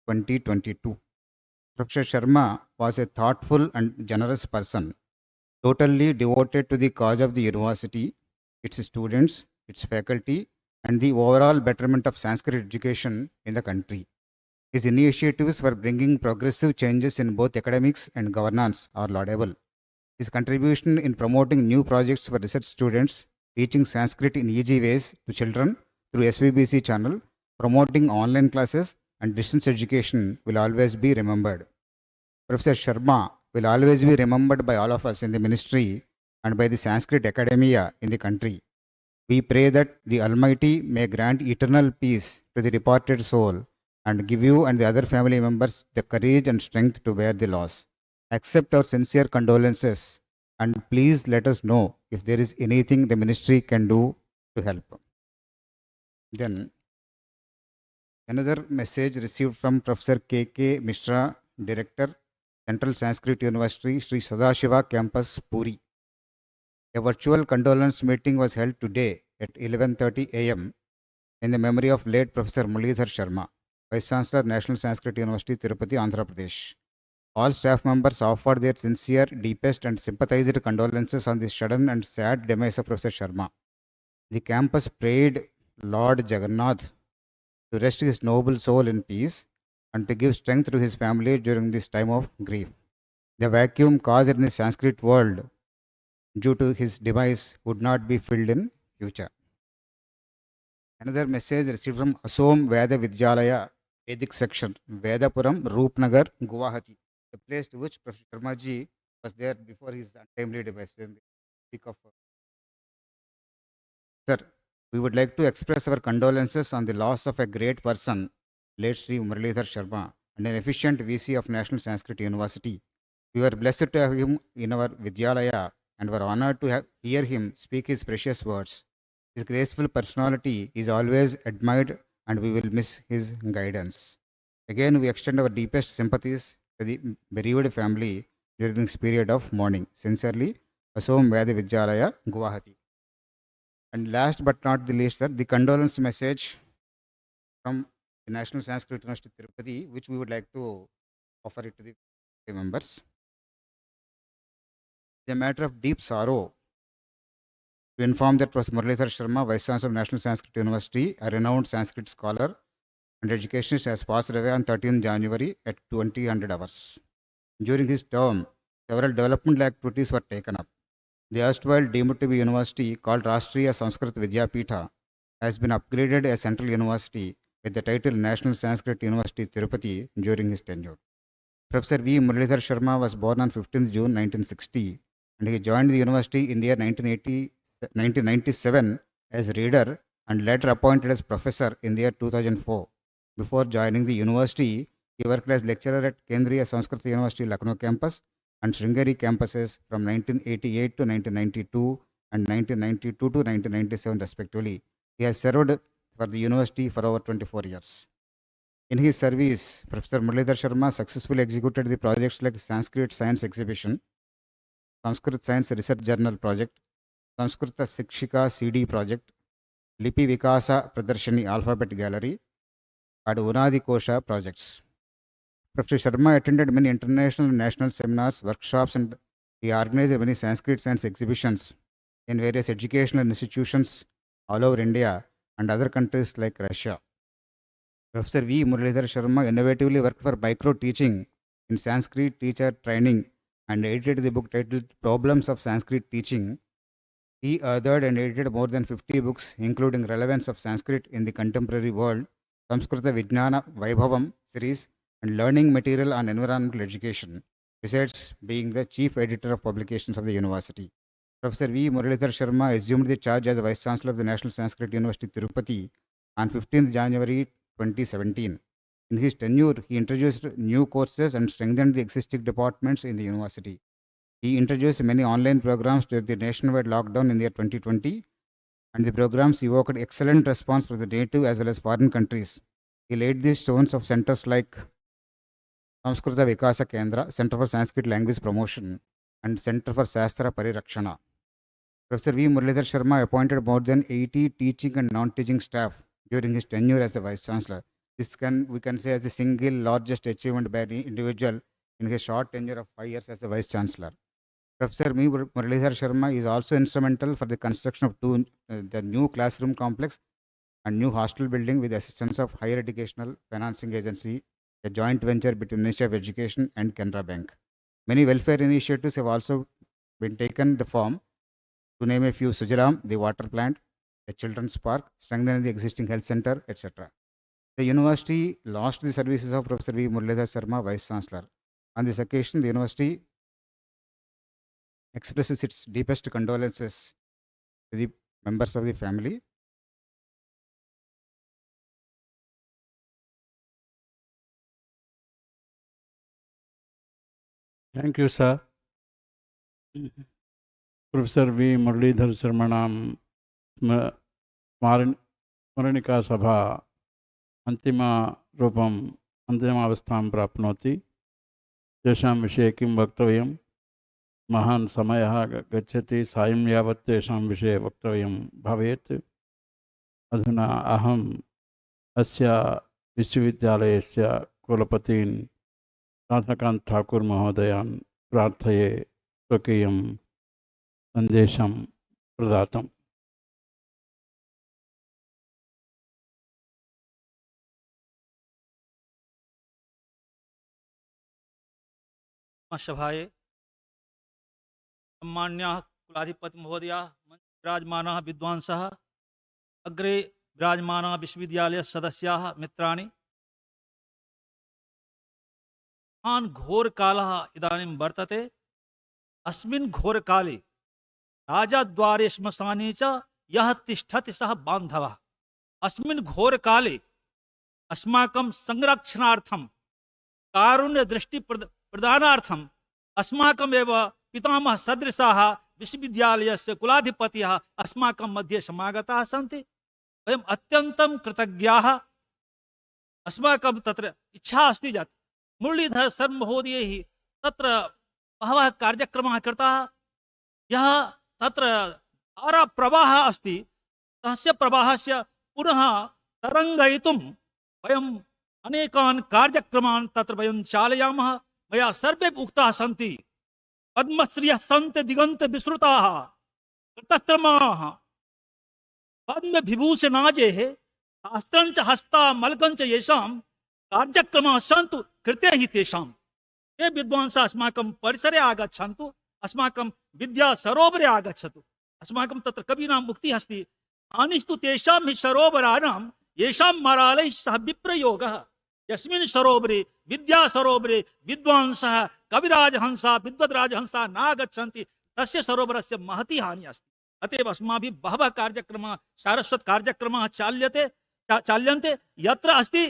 2022. Professor Sharma was a thoughtful and generous person, totally devoted to the cause of the university, its students, its faculty, and the overall betterment of Sanskrit education in the country. His initiatives for bringing progressive changes in both academics and governance are laudable. His contribution in promoting new projects for research students, teaching Sanskrit in easy ways to children through SVBC channel, promoting online classes and distance education will always be remembered. Professor Sharma will always be remembered by all of us in the ministry and by the Sanskrit academia in the country. We pray that the Almighty may grant eternal peace to the departed soul and give you and the other family members the courage and strength to bear the loss. Accept our sincere condolences and please let us know if there is anything the ministry can do to help. Then another message received from Professor K.K. Mishra, Director, Central Sanskrit University, Sri Sadashiva Campus, Puri. A virtual condolence meeting was held today at 11:30 a.m. in the memory of late Professor Muralidhara Sharma, Vice Chancellor, National Sanskrit University, Tirupati, Andhra Pradesh. All staff members offered their sincere, deepest and sympathized condolences on the sudden and sad demise of Professor Sharma. The campus prayed Lord Jagannath to rest his noble soul in peace and to give strength to his family during this time of grief. The vacuum caused in the Sanskrit world due to his demise would not be filled in future. Another message received from Asom Veda Vidyalaya Vedic section, Vedapuram, Roopnagar, Guwahati, the place to which Professor Sharma ji was there before his untimely demise. In the week of Sir, we would like to express our condolences on the loss of a great person, late Sri Muralidhara Sharma, and an efficient VC of National Sanskrit University. We were blessed to have him in our Vidyalaya and were honored to hear him speak his precious words. His graceful personality is always admired and we will miss his guidance. Again, we extend our deepest sympathies to the bereaved family during this period of mourning. Sincerely, Asom Veda Vidyalaya, Guwahati. And last but not the least, sir, the condolence message from the National Sanskrit University, Tirupati, which we would like to offer it to the members. It's a matter of deep sorrow to inform that Professor Muralidhara Sharma, Vice Chancellor of National Sanskrit University, a renowned Sanskrit scholar and educationist, has passed away on 13th January at 2000 hours. During his term, several development activities were taken up. The erstwhile deemed to be university called Rashtriya Sanskrit Vidyapitha has been upgraded as Central University with the title National Sanskrit University, Tirupati during his tenure. Professor V. Muralidhara Sharma was born on 15th June 1960 and he joined the university in the year 1997 as reader and later appointed as professor in the year 2004. Before joining the university, he worked as lecturer at Kendriya Sanskrit University, Lucknow campus and Sringeri campuses from 1988 to 1992 and 1992 to 1997 respectively. He has served for the university for over 24 years. In his service, Professor Muralidhara Sharma successfully executed the projects like Sanskrit Science Exhibition, Sanskrit Science Research Journal Project, Sanskrita Sikshika CD Project, Lipi Vikasa Pradarshani Alphabet Gallery, and Unadi Kosha projects. Professor Sharma attended many international and national seminars, workshops, and he organized many Sanskrit science exhibitions in various educational institutions all over India and other countries like Russia. Professor V. Muralidhara Sharma innovatively worked for micro-teaching in Sanskrit teacher training and edited the book titled Problems of Sanskrit Teaching. He authored and edited more than 50 books, including Relevance of Sanskrit in the Contemporary World, Samskrita Vijnana Vaibhavam series, and learning material on environmental education. besides being the chief editor of publications of the university. Professor V. Muralidhara Sharma assumed the charge as the Vice Chancellor of the National Sanskrit University, Tirupati, on 15th January 2017. In his tenure, he introduced new courses and strengthened the existing departments in the university. He introduced many online programs during the nationwide lockdown in the year 2020, and the programs evoked excellent response from the native as well as foreign countries. He laid the stones of centers like Samskrita Vikasa Kendra, Center for Sanskrit Language Promotion, and Center for Shastra Parirakshana. Professor V. Muralidhara Sharma appointed more than 80 teaching and non-teaching staff during his tenure as the Vice Chancellor. We can say as the single largest achievement by any individual in his short tenure of 5 years as the Vice Chancellor. Professor V. Muralidhara Sharma is also instrumental for the construction of the new classroom complex and new hostel building with the assistance of Higher Educational Financing Agency, a joint venture between Ministry of Education and Canara Bank. Many welfare initiatives have also been taken the form, to name a few: Sujalam, the water plant, a children's park, strengthening the existing health center, etc. The university lost the services of Professor V. Muralidhara Sharma, Vice Chancellor. On this occasion, the university expresses its deepest condolences to the members of the family. Thank you, sir. Professor V. Muralidhara Sharmanam स्मरणिका सभा अन्तिमावस्थां प्राप्नोति। तेषां विषये किं वक्तव्यं? महान् समयः गच्छति, सायं यावत् तेषां विषये वक्तव्यं भवेत्। अधुना अहम् अस्य विश्वविद्यालयस्य कुलपतीन् राधाकान्त ठाकुर महोदयान् प्रार्थये स्वकीयं सन्देशं प्रदातुम्। सभाए सम्मान्याः कुलाधिपति महोदयाः, विराजमानाः विद्वांसः, अग्रे विराजमानाः विश्वविद्यालय सदस्याः, मित्राणि, महान् घोरकालः इदानीं वर्तते। अस्मिन् घोरकाले राजद्वारे श्मशाने च यः तिष्ठति सः बान्धवः। अस्मिन् घोरकाले अस्माकं संरक्षणार्थं कारुण्य दृष्टि प्रदानार्थम अस्माकमेव पितामह सदृशाः विश्वविद्यालयस्य कुलाधिपतयः अस्माकं मध्ये समागताः सन्ति। वयम् अत्यन्तं कृतज्ञाः। अस्माकं तत्र इच्छा अस्ति यत् मुरलीधर शर्मा महोदयैः तत्र बहवः कार्यक्रमाः कृताः। यः तत्र धाराप्रवाहः अस्ति, तस्य प्रवाहस्य पुनः तरङ्गयितुं वयम् अनेकान् कार्यक्रमान् तत्र वयं चालयामः। मया सर्वे उक्ताः सन्ति। पद्मश्रियः सन्ति दिगन्त विश्रुताः कृतश्रमाः, पद्मविभूषणाजेः शास्त्रञ्च हस्ता मलकञ्च येषां कार्यक्रमाः सन्तु कृते हि तेषां। ये विद्वांसः अस्माकं परिसरे आगच्छन्तु, अस्माकं विद्या सरोवरे आगच्छतु। अस्माकं तत्र कवीनाम् उक्तिः अस्ति, हानिस्तु तेषां हि सरोवराणां येषां मरालैः सह विप्रयोगः। यस्मिन् सरोवरे विद्या सरोवरे विद्वांसः कविराजहंसा विद्वद्राजहंसा नागच्छन्ति, तस्य सरोवरस्य महती हानिः अस्ति। अतएव अस्माभिः बहवः कार्यक्रमाः, सारस्वत कार्यक्रमाः चाल्यन्ते। यत्र अस्ति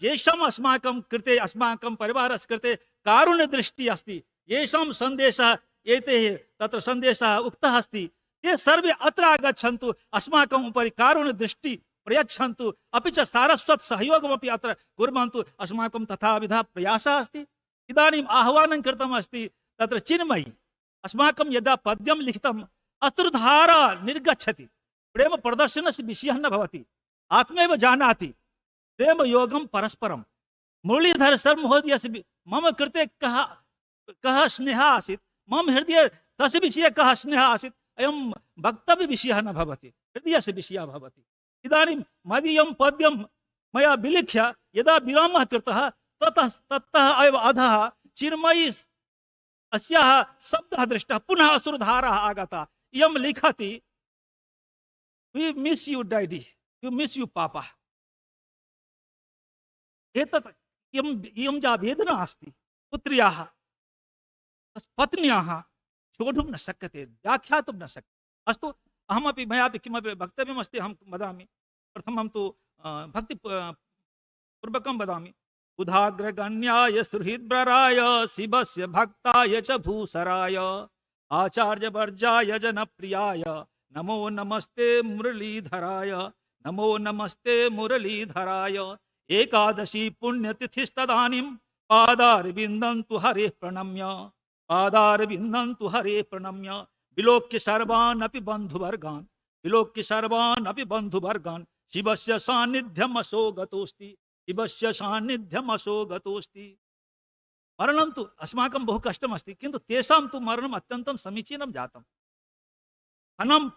येषाम् अस्माकं कृते, अस्माकं परिवारस्य कृते कारुण्यदृष्टिः अस्ति, येषां सन्देशः एते तत्र सन्देशः उक्तः अस्ति, ते सर्वे अत्र आगच्छन्तु, अस्माकम् उपरि कारुण्यदृष्टि प्रयच्छन्तु, अपि च सारस्वत सहयोगमपि अत्र कुर्वन्तु। अस्माकं तथाविधः प्रयासः अस्ति। इदानीम् आह्वानं कृतम् अस्ति तत्र चिन्मयी। अस्माकं यदा पद्यं लिखितम् अश्रुधारा निर्गच्छति, प्रेम प्रदर्शनस्य विषयः न भवति, आत्मैव जानाति प्रेम योगं परस्परं। मुरलीधर शर्मा महोदयस्य मम कृते कः स्नेहः आसीत्, मम हृदये तस्य विषये कः स्नेहः आसीत्, अयं वक्तव्य विषयः न भवति, हृदयस्य विषयः भवति। इदानीं मदीयं पद्यं मया विलिख्य यदा विरामः कृतः, ततः एव अधः चिन्मयी अस्याः शब्दः दृष्टः, पुनः अश्रुधारः आगता। इयं लिखति, we miss you daddy, you miss you papa. एतत् इयं या वेदना अस्ति पुत्र्याः, पत्न्याः शोढुं न शक्यते, व्याख्यातुं न शक्यते। अस्तु, अहमपि मयापि किमपि वक्तव्यमस्ति, अहं वदामि। प्रथमं तु पूर्वकं वदामि। उदाग्रगण्याय सुहृद्वराय शिवस्य भक्ताय च भूसराय आचार्यवर्जाय जनप्रियाय नमो नमस्ते मुरलीधराय, नमो नमस्ते मुरलीधराय। एकादशी पुण्यतिथिस्तदानीं पादारविन्दं तु हरेः प्रणम्य, पादारविन्दं तु हरेः प्रणम्य विलोक्य सर्वान् अपि बन्धुवर्गान्, विलोक्य सर्वान् अपि बन्धुवर्गान् शिवस्य सान्निध्यम् असो गतोऽस्ति, शिवस्य सान्निध्यम् असो गतोऽस्ति। मरणं तु अस्माकं बहु कष्टमस्ति, किन्तु तेषां तु मरणम् अत्यन्तं समीचीनं जातम्। धनं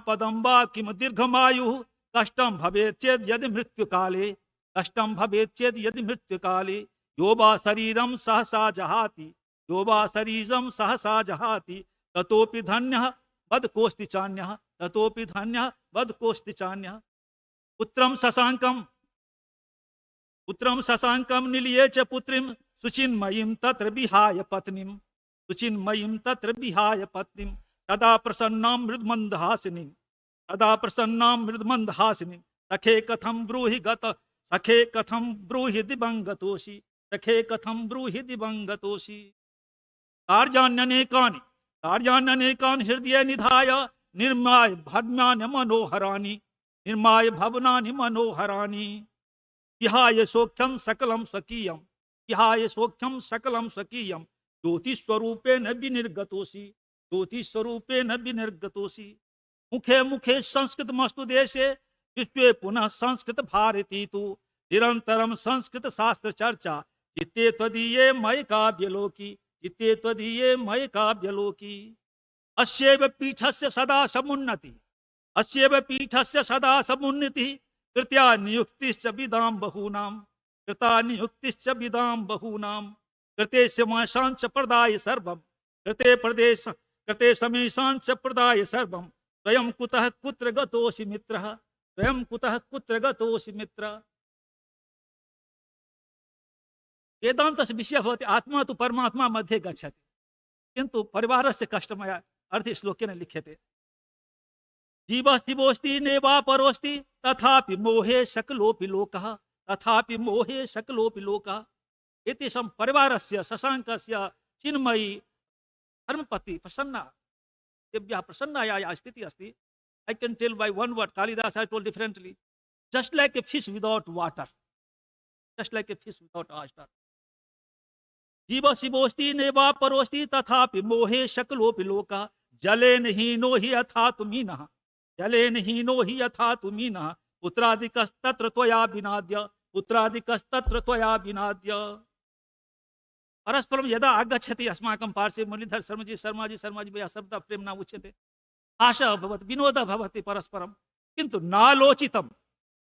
पदं वा किं दीर्घमायुः, कष्टं भवेत् चेत् यदि मृत्युकाले, कष्टं भवेत् चेत् यदि मृत्युकाले यो वा शरीरं सहसा जहाति, यो वा शरीरं सहसा जहाति ततोपि धन्यः वद कोऽस्ति चान्यः, ततोपि धन्यः वद कोऽस्ति चान्यः। पुत्रं शशाङ्कं निलीये च पुत्रीं सुचिन्मयीं तत्र विहाय पत्नीं, सुचिन्मयीं तत्र विहाय पत्नीं तदा प्रसन्नां मृदमन्दहासिनीं, तदा प्रसन्नां मृदमन्दहासिनीं सखे कथं ब्रूहि गत, सखे कथं ब्रूहि दिवङ्गतोषि, सखे कथं ब्रूहि दिवङ्गतोषि। कार्याण्यनेकानि हृदये निधाय निर्माय भवनानि मनोहराणि, निर्माय भवनानि मनोहराणि विहाय सौख्यं सकलं स्वकीयं, विहाय सौख्यं सकलं स्वकीयं ज्योतिस्वरूपेण विनिर्गतोषि, ज्योतिस्वरूपेण विनिर्गतोषि। मुखे मुखे संस्कृतमस्तु देशे विश्वे पुनः संस्कृत भारती तु निरन्तरं संस्कृत शास्त्र चर्चा चित्ते त्वदीये मयि काव्यलोकी, चित्ते त्वदीये मयि काव्यलोकी। अस्यैव पीठस्य सदा समुन्नति, अस्यैव पीठस्य सदा समुन्नतिः कृत्या नियुक्तिश्च विदां बहूनां, कृता नियुक्तिश्च विदां बहूनां कृते समेषाञ्च प्रदाय सर्वं, कृते समेषाञ्च प्रदाय सर्वं स्वयं कुतः कुत्र गतोऽसि मित्रः, स्वयं कुतः कुत्र गतोऽसि मित्रः। वेदान्तस्य विषयः भवति आत्मा तु परमात्मा मध्ये गच्छति, किन्तु परिवारस्य कष्टमय अर्थे श्लोकेन लिख्यते। जीवः शिवोऽस्ति नैवापरोऽस्ति तथापि मोहे सकलोऽपि लोकः, तथापि मोहे सकलोऽपि लोकः। एतेषां परिवारस्य शशाङ्कस्य चिन्मयी धर्मपत्नी प्रसन्ना, देव्याः प्रसन्नाया या स्थितिः अस्ति। I can tell by one word, Kalidas I told differently. Just like a fish without water, just like a fish without oyster. जीव शिवोऽस्ति नैवापरोऽस्ति तथापि मोहे शकलोऽपि लोकः जलेन हीनो हि यथा तुमीनः, जलेन हीनो हि यथा तुमीनः पुत्रादिकस्तत्र त्वया विनाद्य, पुत्रादिकस्तत्र त्वया विनाद्य। परस्परं यदा आगच्छति अस्माकं पार्श्वे मुरलीधर शर्माजी शर्माजी शर्माजी वयः शब्दः प्रेम्णा उच्यते, आशा भवति, विनोदः भवति परस्परं, किन्तु नालोचितं,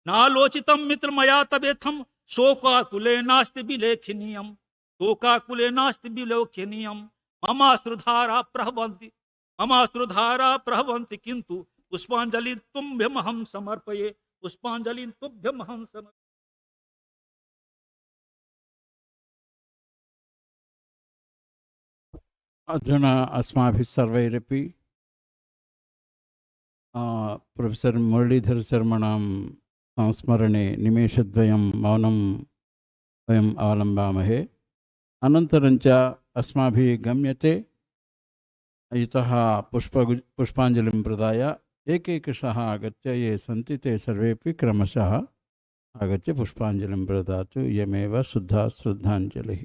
नालोचितं मित्र मया तवेत्थं शोकाकुले नास्ति विलेखनीयम्, शोकाकुले नास्ति विलोकनीयं। ममाश्रुधारा प्रवहन्ति, ममाश्रुधारा प्रवहन्ति किन्तु पुष्पाञ्जलिं तुभ्यमहं समर्पये, पुष्पाञ्जलिं तुभ्यमहं समर्पये। अधुना अस्माभिः सर्वैरपि प्रोफेसर् मुरलीधर शर्मणां संस्मरणे निमेषद्वयं मौनं वयम् अवलम्बामहे। अनन्तरं च अस्माभिः गम्यते इतः पुष्पाञ्जलिं प्रदाय एकैकशः आगत्य ये सन्ति ते सर्वेपि क्रमशः आगत्य पुष्पाञ्जलिं प्रदातु, इयमेव शुद्धा श्रद्धाञ्जलिः।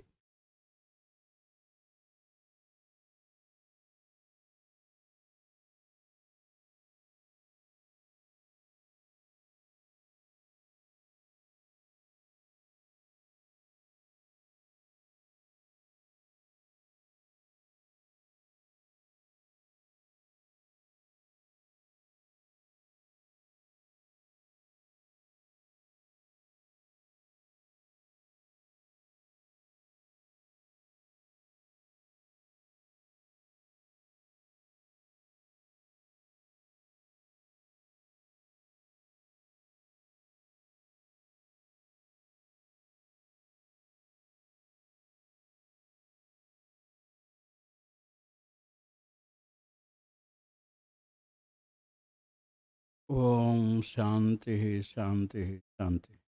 ओम शांति शांति शांति।